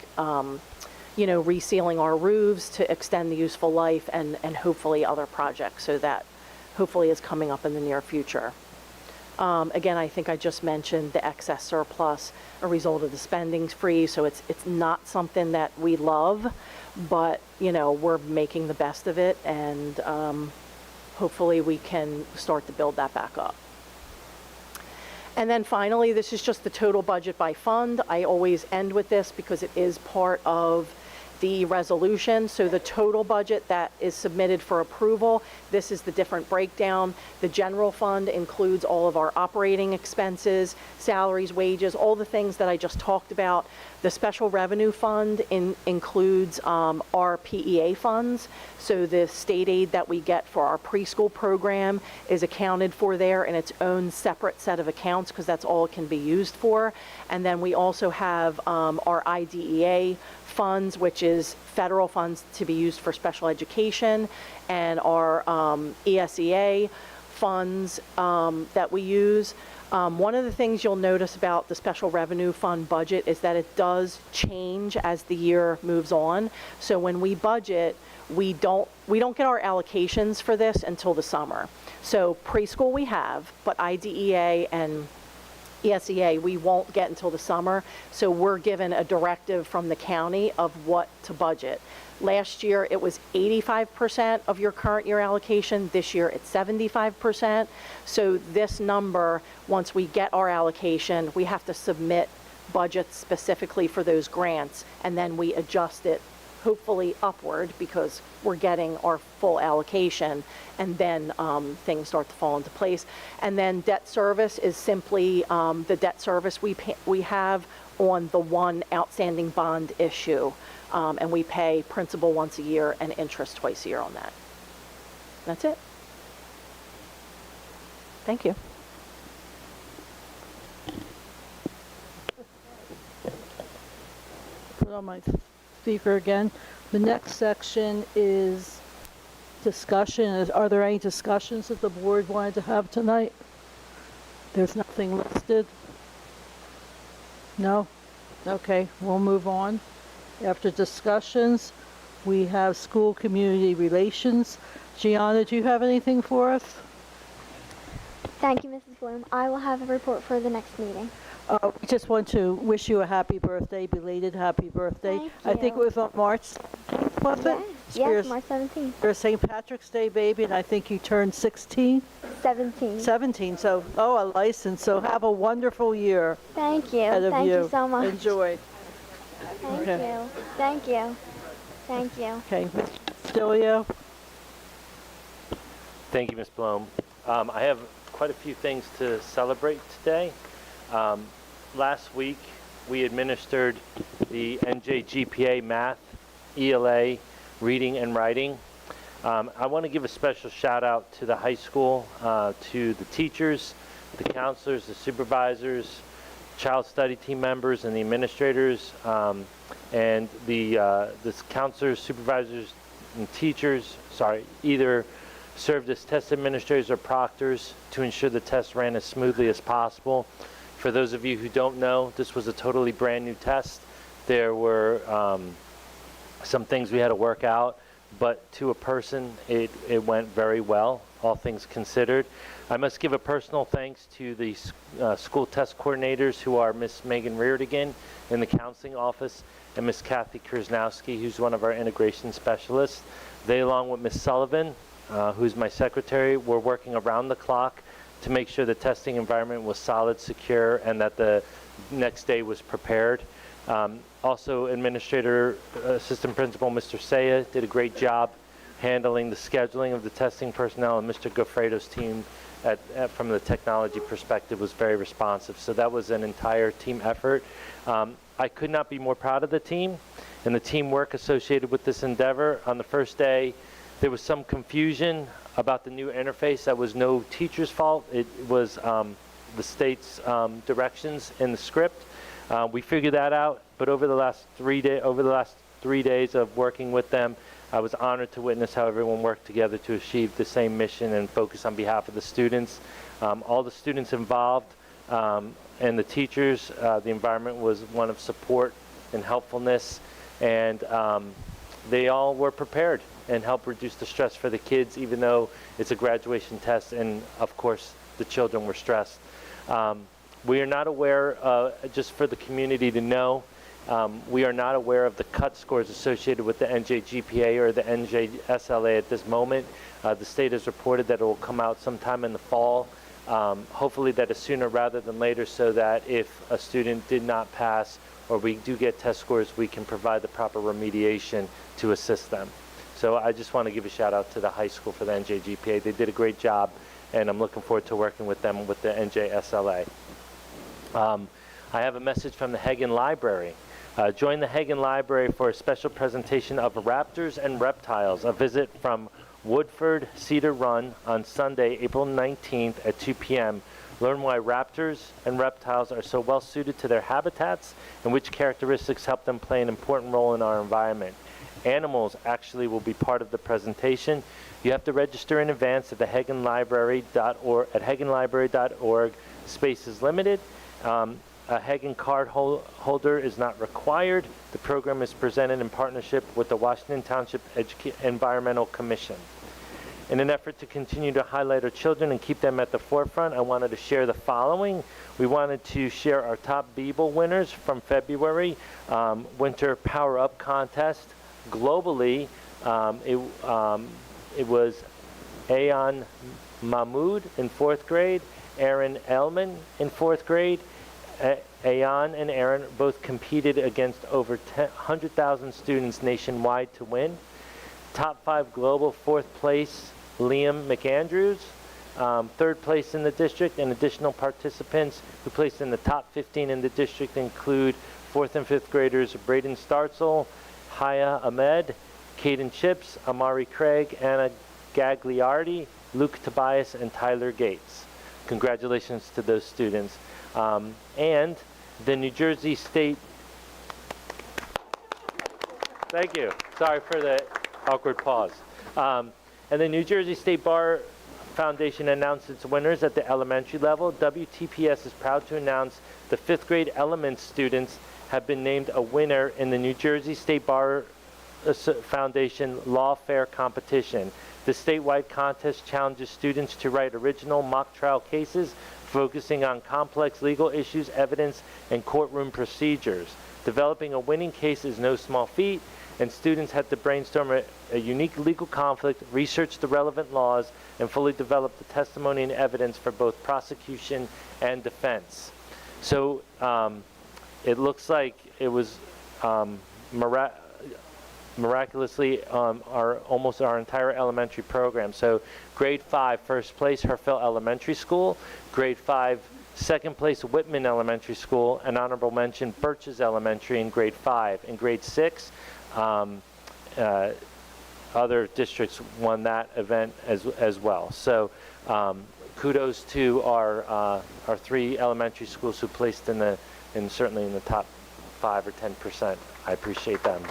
resealing our roofs to extend the useful life and hopefully other projects. So that hopefully is coming up in the near future. Again, I think I just mentioned the excess surplus, a result of the spending freeze. So it's not something that we love, but we're making the best of it, and hopefully we can start to build that back up. And then finally, this is just the total budget by fund. I always end with this because it is part of the resolution. So the total budget that is submitted for approval, this is the different breakdown. The general fund includes all of our operating expenses, salaries, wages, all the things that I just talked about. The special revenue fund includes our PEA funds. So the state aid that we get for our preschool program is accounted for there in its own separate set of accounts because that's all it can be used for. And then we also have our IDEA funds, which is federal funds to be used for special education, and our ESEA funds that we use. One of the things you'll notice about the special revenue fund budget is that it does change as the year moves on. So when we budget, we don't get our allocations for this until the summer. So preschool we have, but IDEA and ESEA we won't get until the summer. So we're given a directive from the county of what to budget. Last year, it was 85% of your current year allocation. This year, it's 75%. So this number, once we get our allocation, we have to submit budgets specifically for those grants, and then we adjust it, hopefully upward, because we're getting our full allocation, and then things start to fall into place. And then debt service is simply the debt service we have on the one outstanding bond issue. And we pay principal once a year and interest twice a year on that. That's it. Thank you. Put on my speaker again. The next section is discussion. Are there any discussions that the board wanted to have tonight? There's nothing listed? No? Okay, we'll move on. After discussions, we have school community relations. Gianna, do you have anything for us? Thank you, Mrs. Bloom. I will have a report for the next meeting. We just want to wish you a happy birthday, belated happy birthday. Thank I think it you. was on March 17th, was it? Yes, March 17th. You're a St. Patrick's Day baby, and I think you turned 16? 17. 17, so, a license. So have a wonderful year Thank you. ahead of Thank you so much. Enjoy. Thank Okay. you. Thank you. Thank you. Okay, Stilio? Thank you, Ms. Blom. I have quite a few things to celebrate today. Last week, we administered the NJGPA Math, ELA, Reading and Writing. I want to give a special shout out to the high school, to the teachers, the counselors, the supervisors, child study team members, and the administrators, and the counselors, supervisors, and teachers, either served as test administrators or proctors to ensure the test ran as smoothly as possible. For those of you who don't know, this was a totally brand new test. There were some things we had to work out, but to a person, it went very well, all things considered. I must give a personal thanks to the school test coordinators, who are Miss Megan Reardigan in the counseling office and Miss Kathy Krasnowski, who's one of our integration specialists. They, along with Miss Sullivan, who's my secretary, were working around the clock to make sure the testing environment was solid, secure, and that the next day was prepared. Also, Administrator Assistant Principal Mr. Saya did a great job handling the scheduling of the testing personnel, and Mr. Goffredo's team from the technology perspective was very responsive. So that was an entire team effort. I could not be more proud of the team and the teamwork associated with this endeavor. On the first day, there was some confusion about the new interface. That was no teacher's fault. It was the state's directions in the script. We figured that out, but over the last 3 days of working with them, I was honored to witness how everyone worked together to achieve the same mission and focus on behalf of the students. All the students involved and the teachers, the environment was one of support and helpfulness, and they all were prepared and helped reduce the stress for the kids, even though it's a graduation test, and of course the children were stressed. We are not aware, just for the community to know, we are not aware of the cut scores associated with the NJGPA or the NJSLA at this moment. The state has reported that it will come out sometime in the fall. hopefully that is sooner rather than later, so that if a student did not pass or we do get test scores, we can provide the proper remediation to assist them. So I just want to give a shout out to the high school for the NJGPA. They did a great job, and I'm looking forward to working with them with the NJSLA. I have a message from the Hagen Library. Join the Hagen Library for a special presentation of Raptors and Reptiles, a visit from Woodford Cedar Run on Sunday, April 19th at 2 p.m. Learn why raptors and reptiles are so well suited to their habitats and which characteristics help them play an important role in our environment. Animals actually will be part of the presentation. You have to register in advance at the hagenlibrary.org. At hagenlibrary.org. Space is limited. A Hagen card holder is not required. The program is presented in partnership with the Washington Township Environmental Commission. In an effort to continue to highlight our children and keep them at the forefront, I wanted to share the following. We wanted to share our top Beeble winners from February. Winter Power Up Contest. Globally, it was Ayan Mahmood in 4th grade, Aaron Elman in 4th grade. Ayan and Aaron both competed against over 100,000 students nationwide to win. Top 5 global, 4th place, Liam McAndrews. 3rd place in the district, and additional participants who placed in the top 15 in the district include 4th and 5th graders Braden Startzel, Haya Ahmed, Caden Chips, Amari Craig, Anna Gagliardi, Luke Tobias, and Tyler Gates. Congratulations to those students. And the New Jersey State... Thank you. Sorry for the awkward pause. And the New Jersey State Bar Foundation announced its winners at the elementary level. WTPS is proud to announce the 5th grade Elements students have been named a winner in the New Jersey State Bar Foundation Law Fair competition. The statewide contest challenges students to write original mock trial cases focusing on complex legal issues, evidence, and courtroom procedures. Developing a winning case is no small feat, and students had to brainstorm a unique legal conflict, research the relevant laws, and fully develop the testimony and evidence for both prosecution and defense. So it looks like it was miraculously almost our entire elementary program. So grade 5, 1st place, Herfel Elementary School. Grade 5, 2nd place, Whitman Elementary School. An honorable mention, Birches Elementary in grade 5. In grade 6, other districts won that event as well. So kudos to our 3 elementary schools who placed certainly in the top 5 or 10%. I appreciate them.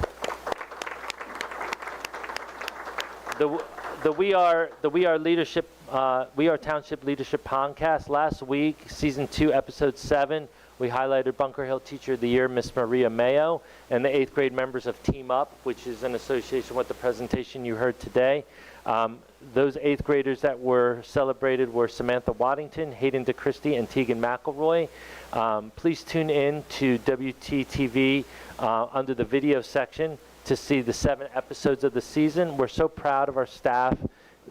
The We Are Leadership, We Are Township Leadership podcast. Last week, season 2, episode 7, we highlighted Bunker Hill Teacher of the Year, Miss Maria Mayo, and the 8th grade members of Team Up, which is in association with the presentation you heard today. Those 8th graders that were celebrated were Samantha Waddington, Hayden DeChristie, and Tegan McElroy. Please tune in to WTTV under the video section to see the 7 episodes of the season. We're so proud of our staff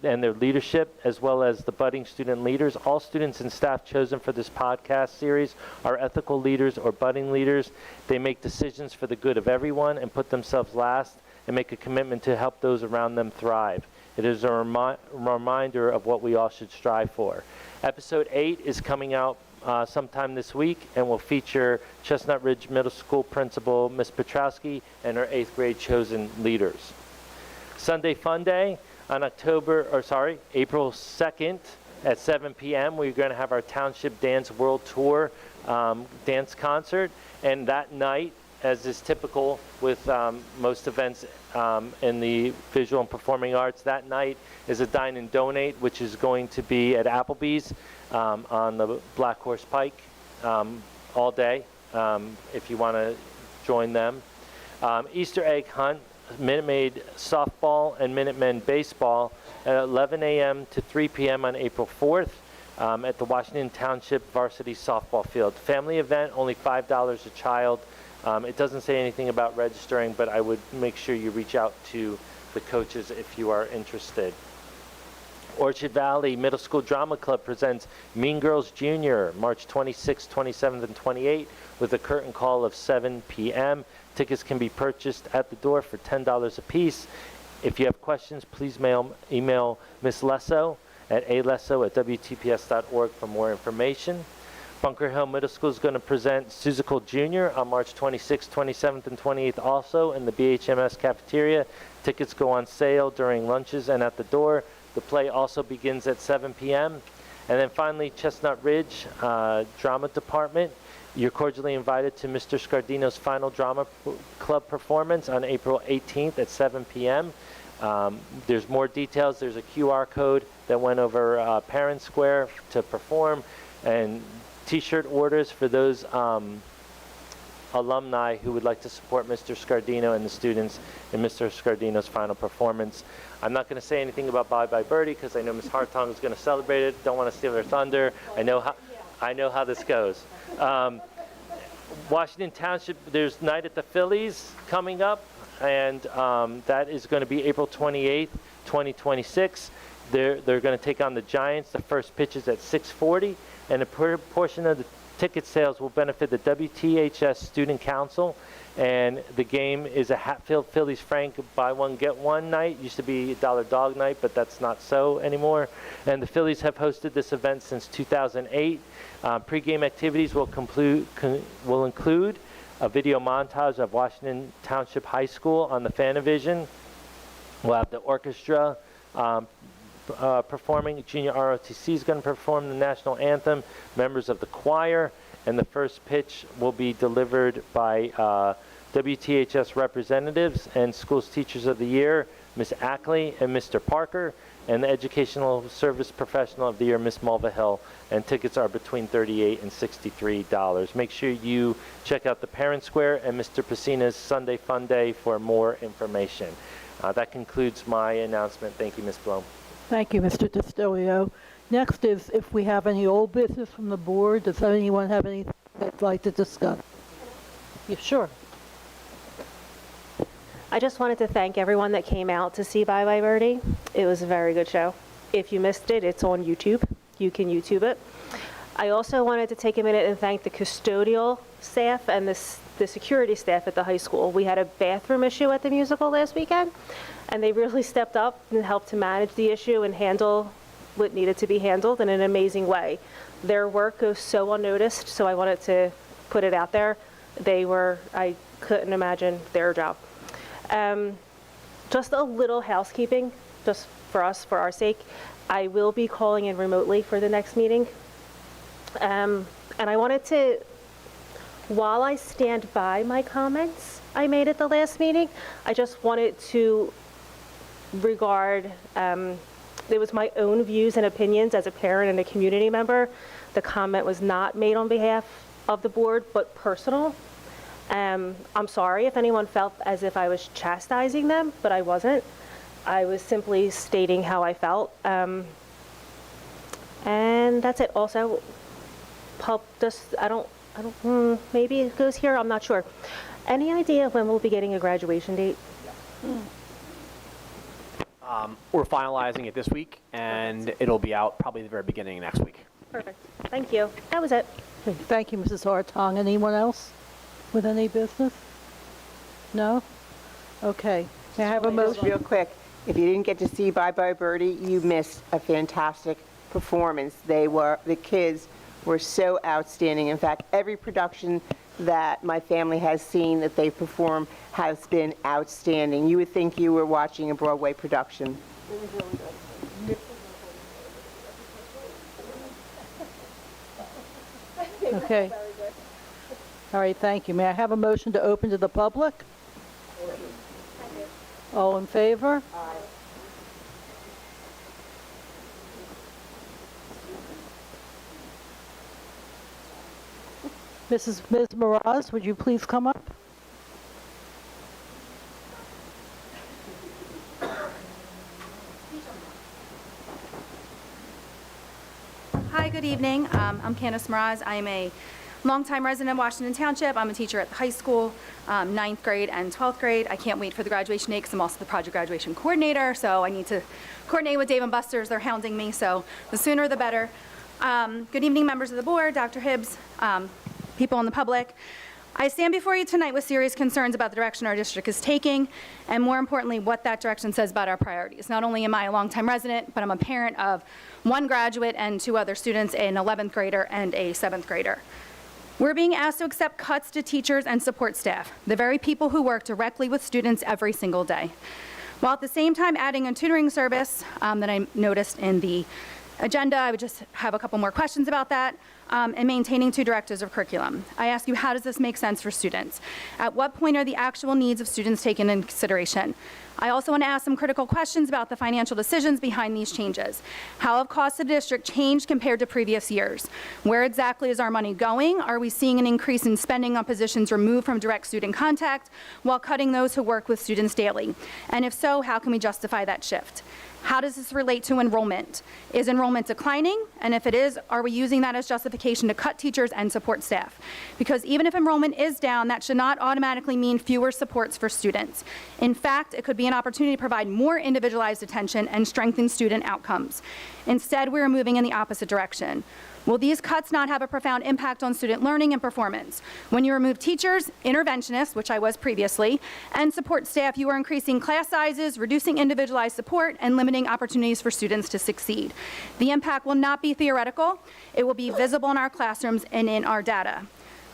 and their leadership, as well as the budding student leaders. All students and staff chosen for this podcast series are ethical leaders or budding leaders. They make decisions for the good of everyone and put themselves last and make a commitment to help those around them thrive. It is a reminder of what we all should strive for. Episode 8 is coming out sometime this week and will feature Chestnut Ridge Middle School Principal Ms. Petrowski and her 8th grade chosen leaders. Sunday Fun Day on April 2nd at 7 p.m. We're going to have our Township Dance World Tour dance concert, and that night, as is typical with most events in the visual and performing arts, that night is a dine and donate, which is going to be at Applebee's on the Black Horse Pike all day, if you want to join them. Easter egg hunt, Minute Maid softball and Minute Men baseball at 11 a.m. to 3 p.m. on April 4th at the Washington Township Varsity Softball Field. Family event, only $5 a child. It doesn't say anything about registering, but I would make sure you reach out to the coaches if you are interested. Orchard Valley Middle School Drama Club presents Mean Girls Junior, March 26th, 27th, and 28th, with a curtain call of 7 p.m. Tickets can be purchased at the door for $10 a piece. If you have questions, please email Ms. Lesso at alesso@wtps.org for more information. Bunker Hill Middle School is going to present Seussical Jr. on March 26th, 27th, and 28th also in the BHMS cafeteria. Tickets go on sale during lunches and at the door. The play also begins at 7 p.m. And then finally, Chestnut Ridge Drama Department. You're cordially invited to Mr. Scardino's final drama club performance on April 18th at 7 p.m. There's more details. There's a QR code that went over Parent Square to perform, and T-shirt orders for those alumni who would like to support Mr. Scardino and the students in Mr. Scardino's final performance. I'm not going to say anything about Bye Bye Birdie because I know Ms. Hartong is going to celebrate it. Don't want to steal her thunder. I know how this goes. Washington Township, there's Night at the Phillies coming up, and that is going to be April 28th, 2026. They're going to take on the Giants. The first pitch is at 6:40, and a portion of the ticket sales will benefit the WTHS Student Council. And the game is a Hatfield Phillies Frank buy one get one night. Used to be $1 dog night, but that's not so anymore. And the Phillies have hosted this event since 2008. Pre-game activities will include a video montage of Washington Township High School on the Fanavision. We'll have the orchestra performing. Junior ROTC is going to perform the national anthem, members of the choir, and the first pitch will be delivered by WTHS representatives and Schools Teachers of the Year, Ms. Ackley and Mr. Parker, and the Educational Service Professional of the Year, Ms. Mulvihill, and tickets are between $38 and $63. Make sure you check out the Parent Square and Mr. Pacina's Sunday Fun Day for more information. That concludes my announcement. Thank you, Ms. Blum. Thank you, Mr. Distilio. Next is if we have any old business from the board. Does anyone have anything they'd like to discuss? Yeah, sure. I just wanted to thank everyone that came out to see Bye Bye Birdie. It was a very good show. If you missed it, it's on YouTube. You can YouTube it. I also wanted to take a minute and thank the custodial staff and the security staff at the high school. We had a bathroom issue at the musical last weekend, and they really stepped up and helped to manage the issue and handle what needed to be handled in an amazing way. Their work goes so unnoticed, so I wanted to put it out there. I couldn't imagine their job. Just a little housekeeping, just for us, for our sake. I will be calling in remotely for the next meeting. And I wanted to, while I stand by my comments I made at the last meeting, I just wanted to regard, it was my own views and opinions as a parent and a community member. The comment was not made on behalf of the board, but personal. I'm sorry if anyone felt as if I was chastising them, but I wasn't. I was simply stating how I felt. And that's it. Also, maybe it goes here, I'm not sure. Any idea when we'll be getting a graduation date? We're finalizing it this week, and it'll be out probably the very beginning of next week. Perfect. Thank you. That was it. Thank you, Mrs. Hartong. Anyone else with any business? No? Okay. May I have a motion? Real quick, if you didn't get to see Bye Bye Birdie, you missed a fantastic performance. The kids were so outstanding. In fact, every production that my family has seen that they perform has been outstanding. You would think you were watching a Broadway production. It was really good. Okay. All right, thank you. May I have a motion to open to the public? All in favor? Aye. Ms. Mraz, would you please come up? Hi, good evening. I'm Candace Mraz. I am a Longtime resident of Washington Township. I'm a teacher at the high school, 9th grade and 12th grade. I can't wait for the graduation day because I'm also the project graduation coordinator, so I need to coordinate with Dave and Buster's. They're hounding me, so the sooner the better. Good evening, members of the board, Dr. Hibbs, people in the public. I stand before you tonight with serious concerns about the direction our district is taking, and more importantly, what that direction says about our priorities. Not only am I a longtime resident, but I'm a parent of 1 graduate and 2 other students, an 11th grader and a 7th grader. We're being asked to accept cuts to teachers and support staff, the very people who work directly with students every single day, while at the same time adding a tutoring service that I noticed in the agenda. I would just have a couple more questions about that, and maintaining 2 directors of curriculum. I ask you, how does this make sense for students? At what point are the actual needs of students taken into consideration? I also want to ask some critical questions about the financial decisions behind these changes. How have costs of the district changed compared to previous years? Where exactly is our money going? Are we seeing an increase in spending on positions removed from direct student contact while cutting those who work with students daily? And if so, how can we justify that shift? How does this relate to enrollment? Is enrollment declining? And if it is, are we using that as justification to cut teachers and support staff? Because even if enrollment is down, that should not automatically mean fewer supports for students. In fact, it could be an opportunity to provide more individualized attention and strengthen student outcomes. Instead, we are moving in the opposite direction. Will these cuts not have a profound impact on student learning and performance? When you remove teachers, interventionists, which I was previously, and support staff, you are increasing class sizes, reducing individualized support, and limiting opportunities for students to succeed. The impact will not be theoretical. It will be visible in our classrooms and in our data.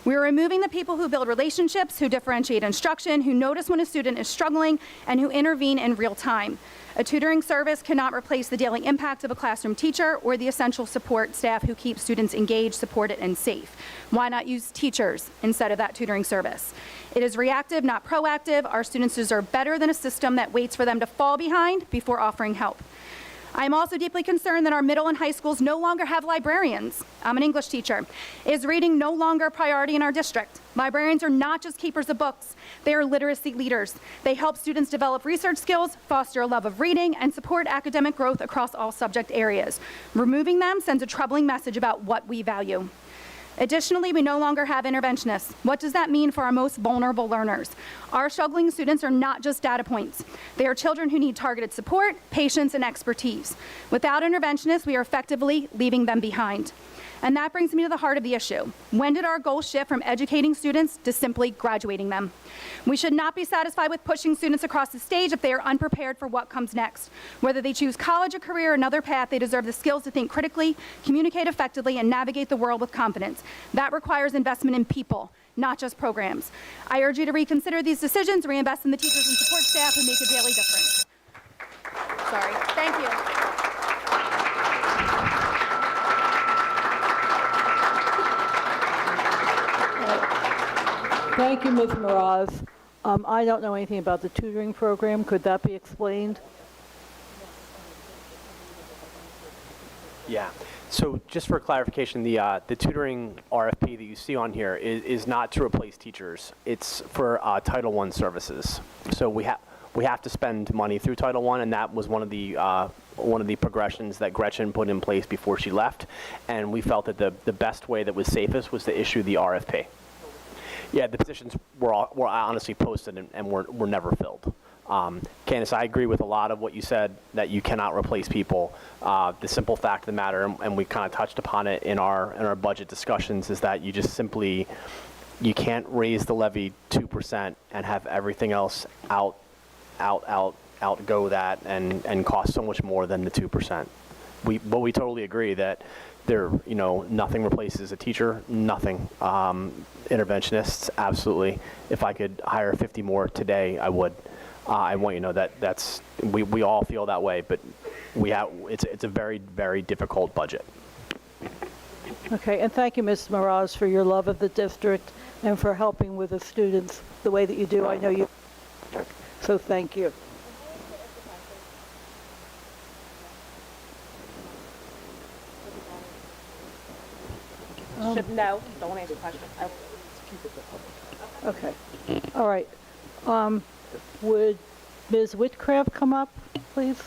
We are removing the people who build relationships, who differentiate instruction, who notice when a student is struggling, and who intervene in real time. A tutoring service cannot replace the daily impact of a classroom teacher or the essential support staff who keep students engaged, supported, and safe. Why not use teachers instead of that tutoring service? It is reactive, not proactive. Our students deserve better than a system that waits for them to fall behind before offering help. I am also deeply concerned that our middle and high schools no longer have librarians. I'm an English teacher. Is reading no longer a priority in our district? Librarians are not just keepers of books. They are literacy leaders. They help students develop research skills, foster a love of reading, and support academic growth across all subject areas. Removing them sends a troubling message about what we value. Additionally, we no longer have interventionists. What does that mean for our most vulnerable learners? Our struggling students are not just data points. They are children who need targeted support, patience, and expertise. Without interventionists, we are effectively leaving them behind. And that brings me to the heart of the issue. When did our goal shift from educating students to simply graduating them? We should not be satisfied with pushing students across the stage if they are unprepared for what comes next. Whether they choose college, a career, or another path, they deserve the skills to think critically, communicate effectively, and navigate the world with confidence. That requires investment in people, not just programs. I urge you to reconsider these decisions, reinvest in the teachers and support staff who make a daily difference. Sorry. Thank you. Thank you, Ms. Mraz. I don't know anything about the tutoring program. Could that be explained? Yeah. So just for clarification, the tutoring RFP that you see on here is not to replace teachers. It's for Title I services. So we have to spend money through Title I, and that was one of the progressions that Gretchen put in place before she left. And we felt that the best way that was safest was to issue the RFP. Yeah, the positions were honestly posted and were never filled. Candace, I agree with a lot of what you said, that you cannot replace people. The simple fact of the matter, and we kind of touched upon it in our budget discussions, is that you just simply, you can't raise the levy 2% and have everything else outgo that and cost so much more than the 2%. But we totally agree that nothing replaces a teacher, nothing. Interventionists, absolutely. If I could hire 50 more today, I would. I want you to know that's we all feel that way, but it's a very, very difficult budget. Okay, and thank you, Ms. Mraz, for your love of the district and for helping with the students the way that you do. I know you, so thank you. No, don't answer the question. Okay. All right. Would Ms. Whitcraft come up, please?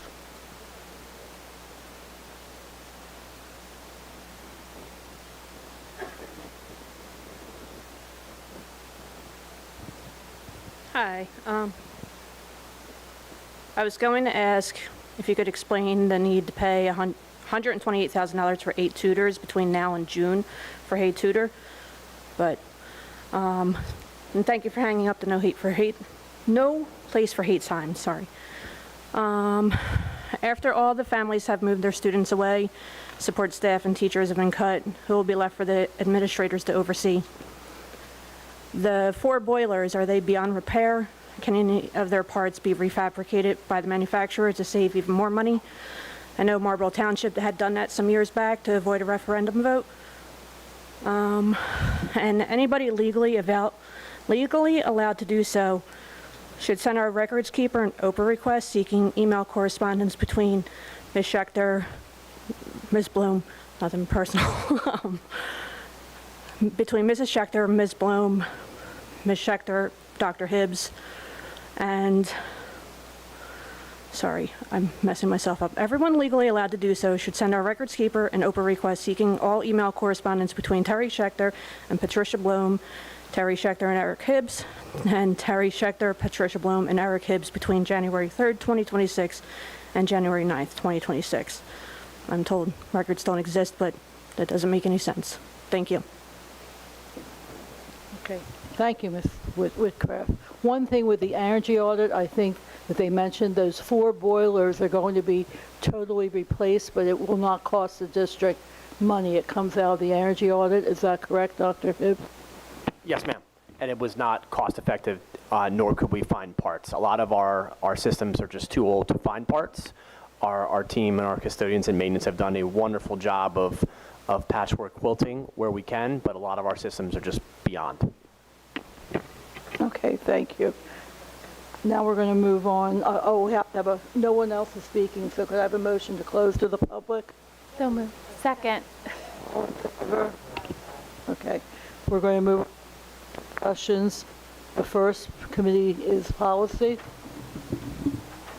Hi. I was going to ask if you could explain the need to pay $128,000 for 8 tutors between now and June for Hey Tutor, but, and thank you for hanging up the no place for hate sign, sorry. After all the families have moved their students away, support staff and teachers have been cut, who will be left for the administrators to oversee? The 4 boilers, are they beyond repair? Can any of their parts be refabricated by the manufacturer to save even more money? I know Marlboro Township had done that some years back to avoid a referendum vote. And anybody legally allowed to do so should send our records keeper an OPA request seeking email correspondence between Ms. Schechter, Ms. Bloom, nothing personal, between Mrs. Schechter, Ms. Bloom, Ms. Schechter, Dr. Hibbs, and, sorry, I'm messing myself up. Everyone legally allowed to do so should send our records keeper an OPA request seeking all email correspondence between Terry Schechter and Patricia Bloom, Terry Schechter and Eric Hibbs, and Terry Schechter, Patricia Bloom, and Eric Hibbs between January 3rd, 2026 and January 9th, 2026. I'm told records don't exist, but that doesn't make any sense. Thank you. Okay, thank you, Ms. Whitcraft. One thing with the energy audit, I think that they mentioned those 4 boilers are going to be totally replaced, but it will not cost the district money. It comes out of the energy audit. Is that correct, Dr. Hibbs? Yes, ma'am. And it was not cost effective, nor could we find parts. A lot of our systems are just too old to find parts. Our team and our custodians and maintenance have done a wonderful job of patchwork quilting where we can, but a lot of our systems are just beyond. Okay, thank you. Now we're going to move on. We have to have no one else is speaking, so could I have a motion to close to the public? So moved. Second. All in favor? Okay, we're going to move questions. The first committee is policy.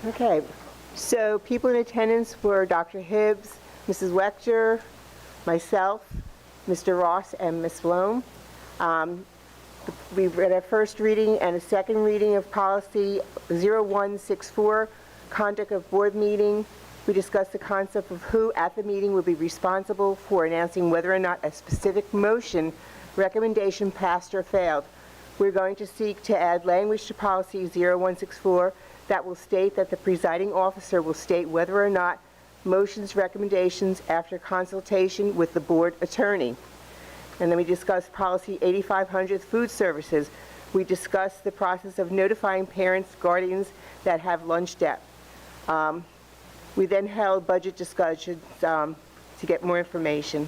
Okay, so people in attendance were Dr. Hibbs, Mrs. Wechter, myself, Mr. Ross, and Ms. Bloom. We read a first reading and a second reading of policy 0164, conduct of board meeting. We discussed the concept of who at the meeting would be responsible for announcing whether or not a specific motion recommendation passed or failed. We're going to seek to add language to policy 0164 that will state that the presiding officer will state whether or not motions recommendations after consultation with the board attorney. And then we discussed policy 8500, food services. We discussed the process of notifying parents, guardians that have lunch debt. We then held budget discussions to get more information.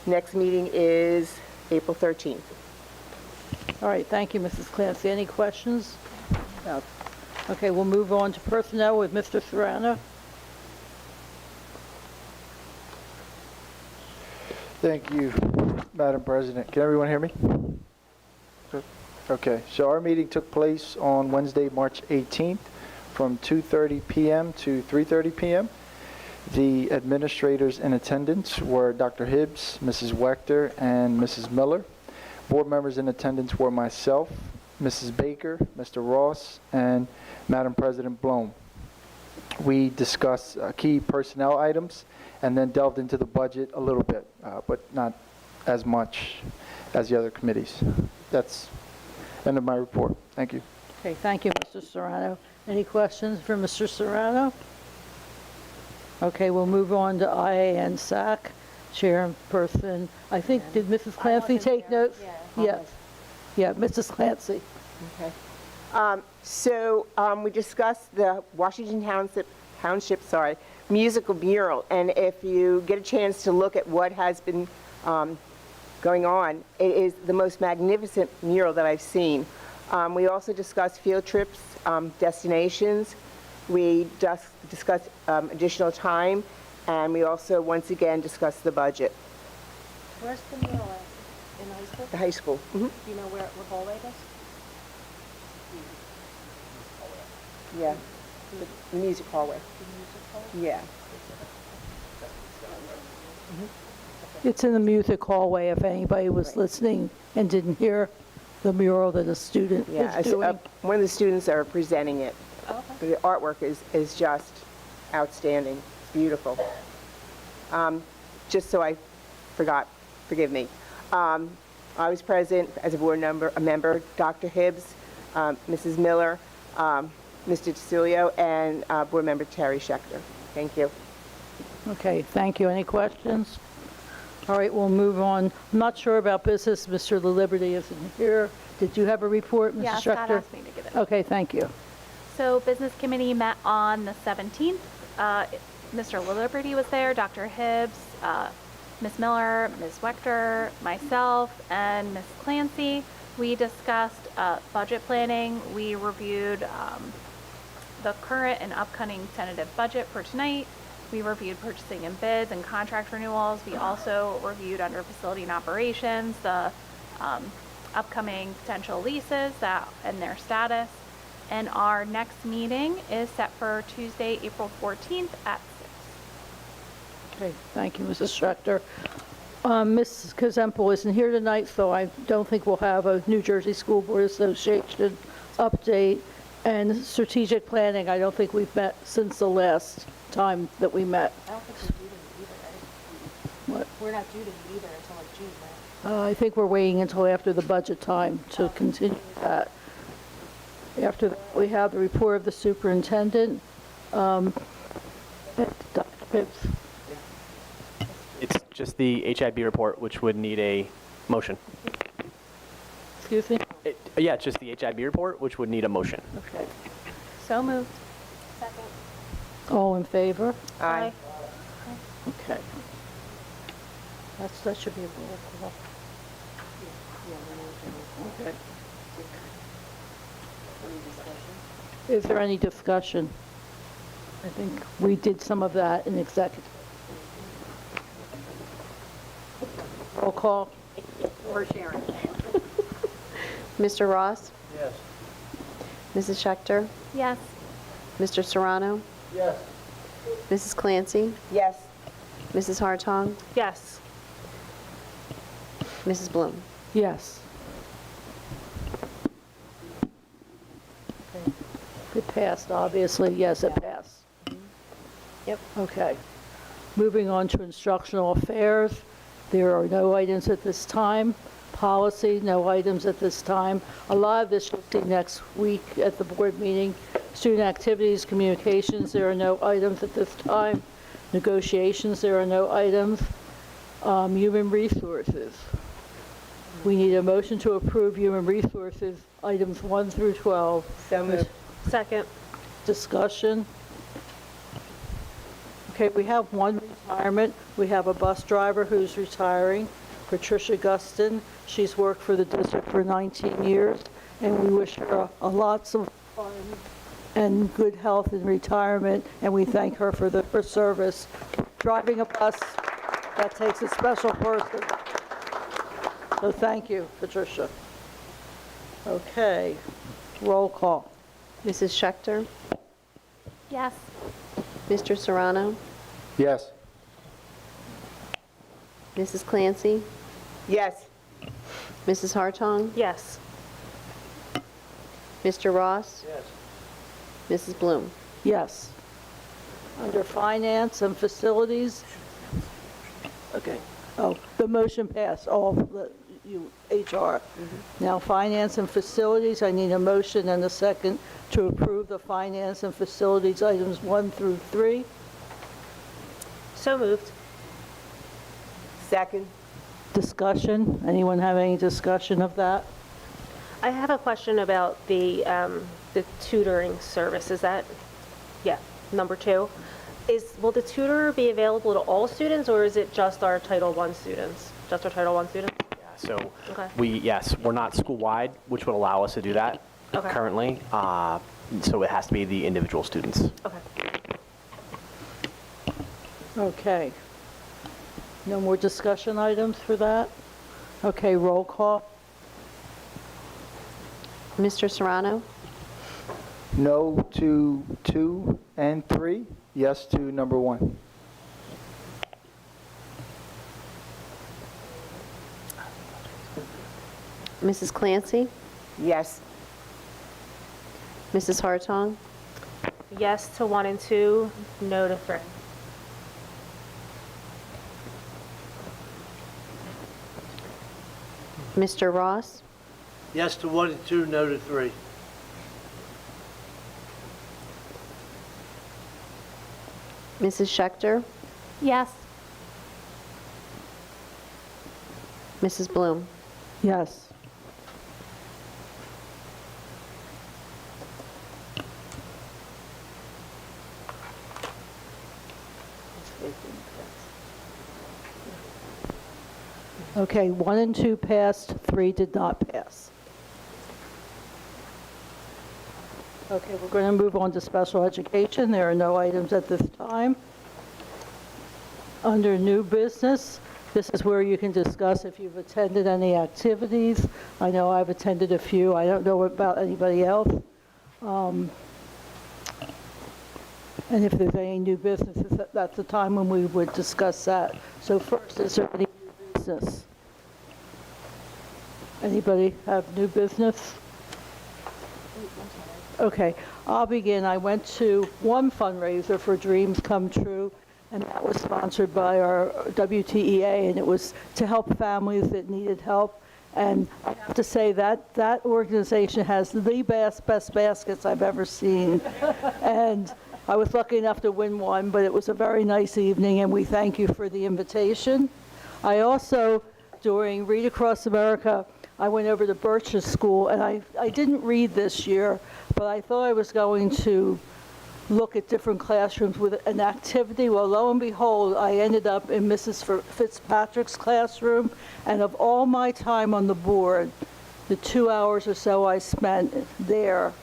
Next meeting is April 13th. All right, thank you, Mrs. Clancy. Any questions? No. Okay, we'll move on to personnel with Mr. Serrano. Thank you, Madam President. Can everyone hear me? Okay, so our meeting took place on Wednesday, March 18th from 2:30 p.m. to 3:30 p.m. The administrators in attendance were Dr. Hibbs, Mrs. Wechter, and Mrs. Miller. Board members in attendance were myself, Mrs. Baker, Mr. Ross, and Madam President Bloom. We discussed key personnel items and then delved into the budget a little bit, but not as much as the other committees. That's the end of my report. Thank you. Okay, thank you, Mr. Serrano. Any questions for Mr. Serrano? Okay, we'll move on to IAN SAC, chairperson. I think, did Mrs. Clancy take notes? Yeah. Yeah, Mrs. Clancy. Okay. We discussed the Washington Township, musical mural, and if you get a chance to look at what has been going on, it is the most magnificent mural that I've seen. We also discussed field trips, destinations. We discussed additional time, and we also, once again, discussed the budget. Where's the mural at? In high school? The high school. Mm-hmm. Do you know what hallway it is? Yeah, the music hallway. Yeah. It's in the music hallway if anybody was listening and didn't hear. the mural that a student Yeah, is doing. one of the students are presenting it. The artwork is just outstanding. It's beautiful. Just so I forgot, forgive me. I was present as a board member, Dr. Hibbs, Mrs. Miller, Mr. DeCilio, and board member Terry Schechter. Thank you. Okay, thank you. Any questions? All right, we'll move on. I'm not sure about business. Mr. La Liberty isn't here. Did you have a report, Mrs. Yeah, Schechter? Scott asked me to give it. Okay, thank you. So Business Committee met on the 17th. Mr. La Liberty was there, Dr. Hibbs, Ms. Miller, Ms. Wechter, myself, and Ms. Clancy. We discussed budget planning. We reviewed the current and upcoming tentative budget for tonight. We reviewed purchasing and bids and contract renewals. We also reviewed under facility and operations the upcoming potential leases and their status. And our next meeting is set for Tuesday, April 14th at 6. Okay, thank you, Mrs. Schechter. Mrs. Kazempel isn't here tonight, so I don't think we'll have a New Jersey School Board Association update. And strategic planning, I don't think we've met since the last time that we met. I don't think we're due to either, right? What? We're not due to either until like June, right? I think we're waiting until after the budget time to continue that. After that, we have the report of the superintendent. Dr. Pitts. It's just the HIB report, which would need a motion. Excuse me? Yeah, it's just the HIB report, which would need a motion. Okay. So moved. All in favor? Aye. Okay. That should be a roll call. Okay. Is there any discussion? I think we did some of that in executive. Roll call. Or Sharon. Mr. Ross? Yes. Mrs. Schechter? Yes. Mr. Serrano? Yes. Mrs. Clancy? Yes. Mrs. Hartong? Yes. Mrs. Bloom? Yes. It passed, obviously. Yes, it passed. Yep. Okay. Moving on to instructional affairs. There are no items at this time. Policy, no items at this time. A lot of this you'll see next week at the board meeting. Student activities, communications, there are no items at this time. Negotiations, there are no items. Human resources. We need a motion to approve human resources, items 1 through 12. So moved. Second. Discussion. Okay, we have one retirement. We have a bus driver who's retiring, Patricia Guston. She's worked for the district for 19 years, and we wish her a lots of fun and good health in retirement, and we thank her for her service. Driving a bus, that takes a special person. So thank you, Patricia. Okay, roll call. Mrs. Schechter? Yes. Mr. Serrano? Yes. Mrs. Clancy? Yes. Mrs. Hartong? Yes. Mr. Ross? Yes. Mrs. Bloom? Yes. Under finance and facilities, okay. Oh, the motion passed, all the, HR. Now, finance and facilities, I need a motion and a second to approve the finance and facilities items 1 through 3. So moved. Second. Discussion, anyone have any discussion of that? I have a question about the tutoring service. Is that, yeah, number 2? Will the tutor be available to all students, or is it just our Title I students? Just our Title I students? So Okay. we're not school-wide, which would allow us to do that Okay. currently. So it has to be the individual students. Okay. Okay. No more discussion items for that? Okay, roll call. Mr. Serrano? No to 2 and 3. Yes to number 1. Mrs. Clancy, Yes. Mrs. Hartong, Yes to 1 and 2, no to 3. Mr. Ross, Yes to 1 and 2, no to 3. Mrs. Schechter, Yes. Mrs. Bloom. Yes. Okay, 1 and 2 passed, 3 did not pass. Okay, we're going to move on to special education. There are no items at this time. Under new business, this is where you can discuss if you've attended any activities. I know I've attended a few. I don't know about anybody else. And if there's any new businesses, that's the time when we would discuss that. So first, is there any new business? Anybody have new business? Okay, I'll begin. I went to one fundraiser for Dreams Come True, and that was sponsored by our WTEA, and it was to help families that needed help. And I have to say that that organization has the best baskets I've ever seen. And I was lucky enough to win one, but it was a very nice evening, and we thank you for the invitation. I also, during Read Across America, I went over to Birch's school, and I didn't read this year, but I thought I was going to look at different classrooms with an activity. Well, lo and behold, I ended up in Mrs. Fitzpatrick's classroom, and of all my time on the board, the 2 hours or so I spent there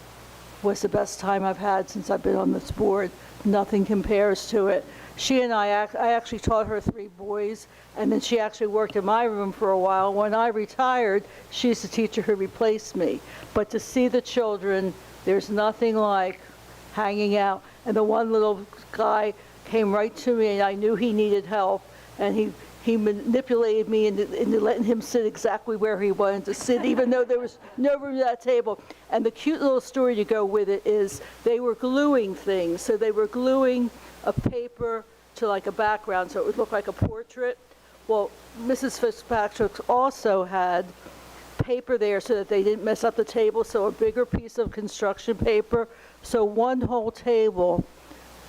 was the best time I've had since I've been on this board. Nothing compares to it. She and I actually taught her 3 boys, and then she actually worked in my room for a while. When I retired, she's the teacher who replaced me. But to see the children, there's nothing like hanging out. And the one little guy came right to me, and I knew he needed help, and he manipulated me into letting him sit exactly where he wanted to sit, even though there was no room at that table. And the cute little story to go with it is they were gluing things. So they were gluing a paper to like a background so it would look like a portrait. Well, Mrs. Fitzpatrick also had paper there so that they didn't mess up the table, so a bigger piece of construction paper. So one whole table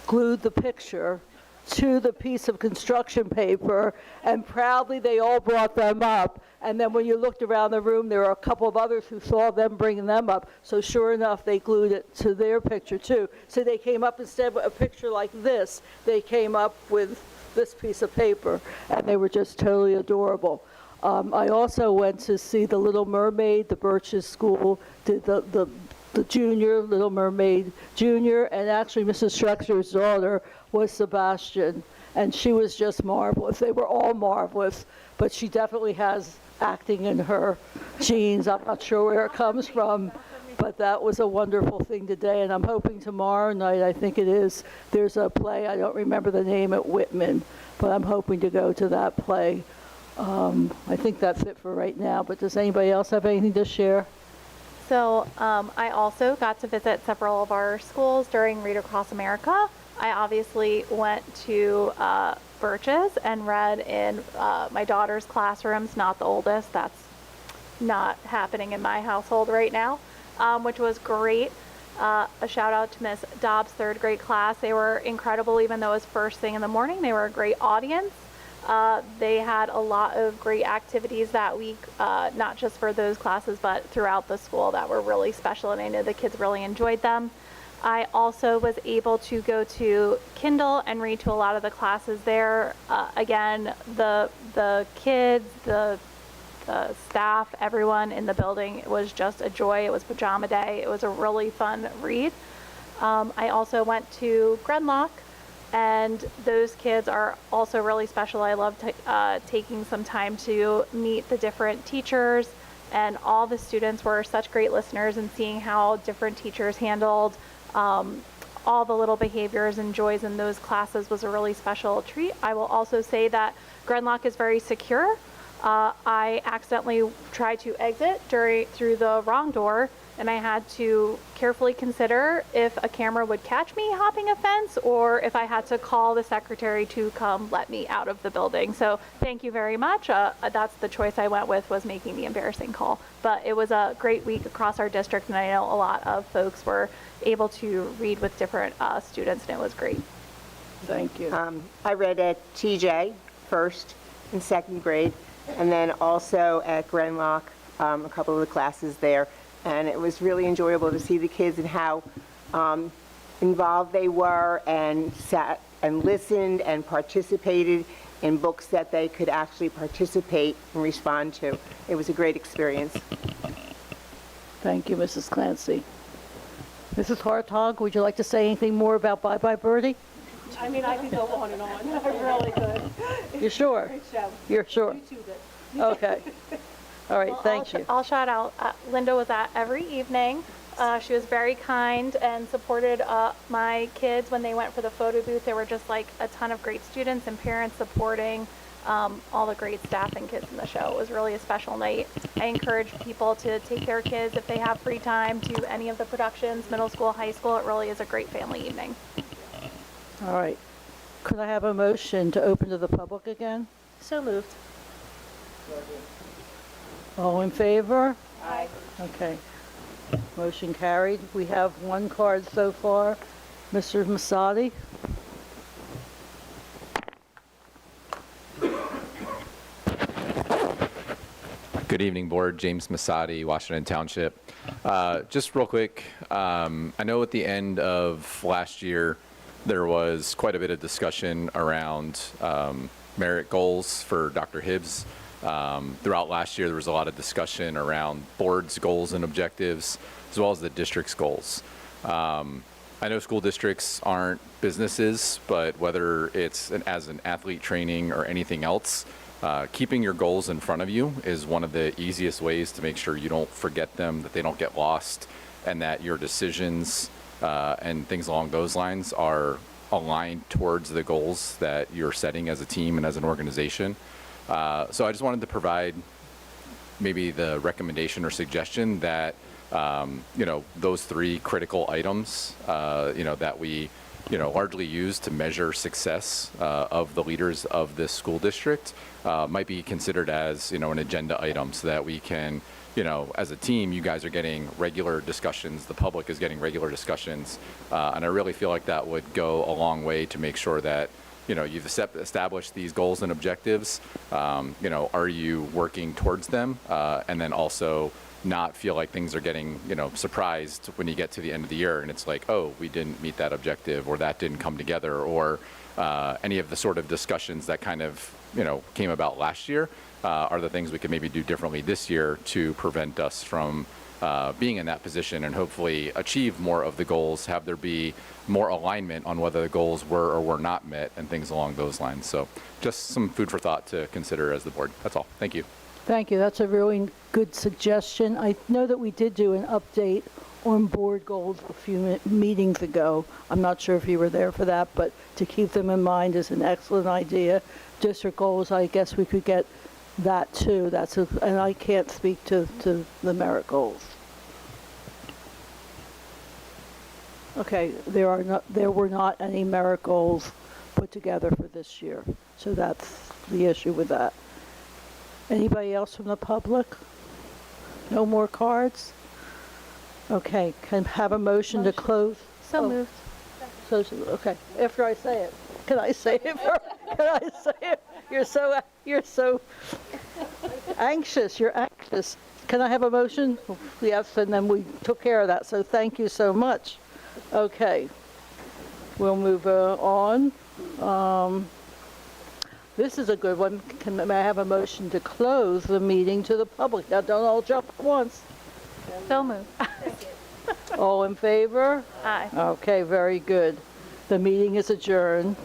glued the picture to the piece of construction paper, and proudly they all brought them up. And then when you looked around the room, there were a couple of others who saw them bringing them up. So sure enough, they glued it to their picture too. So they came up, instead of a picture like this, they came up with this piece of paper, and they were just totally adorable. I also went to see The Little Mermaid. The Birch's School did the junior, Little Mermaid Junior, and actually Mrs. Schexter's daughter was Sebastian, and she was just marvelous. They were all marvelous, but she definitely has acting in her genes. I'm not sure where it comes from, but that was a wonderful thing today, and I'm hoping tomorrow night, I think it is, there's a play, I don't remember the name, at Whitman, but I'm hoping to go to that play. I think that's it for right now, but does anybody else have anything to share? So I also got to visit several of our schools during Read Across America. I obviously went to Birch's and read in my daughter's classrooms, not the oldest. That's not happening in my household right now, which was great. A shout out to Miss Dobbs' 3rd grade class. They were incredible, even though it was first thing in the morning. They were a great audience. They had a lot of great activities that week, not just for those classes, but throughout the school that were really special, and I know the kids really enjoyed them. I also was able to go to Kindle and read to a lot of the classes there. Again, the kids, the staff, everyone in the building, it was just a joy. It was pajama day. It was a really fun read. I also went to Grenlock, and those kids are also really special. I love taking some time to meet the different teachers, and all the students were such great listeners, and seeing how different teachers handled all the little behaviors and joys in those classes was a really special treat. I will also say that Grenlock is very secure. I accidentally tried to exit through the wrong door, and I had to carefully consider if a camera would catch me hopping a fence or if I had to call the secretary to come let me out of the building. So thank you very much. That's the choice I went with, was making the embarrassing call. But it was a great week across our district, and I know a lot of folks were able to read with different students, and it was great. Thank you. I read at TJ, first and second grade, and then also at Grenlock, a couple of the classes there. And it was really enjoyable to see the kids and how involved they were and sat and listened and participated in books that they could actually participate and respond to. It was a great experience. Thank you, Mrs. Clancy. Mrs. Hartog, would you like to say anything more about Bye Bye Birdie? I mean, I could go on and on. I really could. You're sure? Great show. You're sure? YouTube it. Okay. All right, thank you. I'll shout out, Linda was at every evening. She was very kind and supported my kids when they went for the photo booth. There were just like a ton of great students and parents supporting all the great staff and kids in the show. It was really a special night. I encourage people to take their kids if they have free time to any of the productions, middle school, high school. It really is a great family evening. All right. Could I have a motion to open to the public again? So moved. All in favor? Aye. Okay. Motion carried. We have one card so far. Mr. Masadi? Good evening, Board. James Masadi, Washington Township. Just real quick, I know at the end of last year, there was quite a bit of discussion around merit goals for Dr. Hibbs. Throughout last year, there was a lot of discussion around board's goals and objectives, as well as the district's goals. I know school districts aren't businesses, but whether it's as an athlete training or anything else, keeping your goals in front of you is one of the easiest ways to make sure you don't forget them, that they don't get lost, and that your decisions and things along those lines are aligned towards the goals that you're setting as a team and as an organization. So I just wanted to provide maybe the recommendation or suggestion that, those three critical items, that we, largely use to measure success of the leaders of this school district might be considered as, an agenda item so that we can, as a team, you guys are getting regular discussions, the public is getting regular discussions, and I really feel like that would go a long way to make sure that you've established these goals and objectives. Are you working towards them? And then also not feel like things are getting, surprised when you get to the end of the year and it's like, oh, we didn't meet that objective or that didn't come together or any of the sort of discussions that kind of, came about last year are the things we could maybe do differently this year to prevent us from being in that position and hopefully achieve more of the goals, have there be more alignment on whether the goals were or were not met and things along those lines. So just some food for thought to consider as the board. That's all. Thank you. Thank you. That's a really good suggestion. I know that we did do an update on board goals a few meetings ago. I'm not sure if you were there for that, but to keep them in mind is an excellent idea. District goals, I guess we could get that too. And I can't speak to the merit goals. Okay, there were not any merit goals put together for this year, so that's the issue with that. Anybody else from the public? No more cards? Okay, can I have a motion to close? So moved. So, okay, after I say it. Can I say it? Can I say it? You're so anxious. You're anxious. Can I have a motion? Yes, and then we took care of that, so thank you so much. Okay, we'll move on. This is a good one. May I have a motion to close the meeting to the public? Now, don't all jump at once. So moved. All in favor? Aye. Okay, very good. The meeting is adjourned.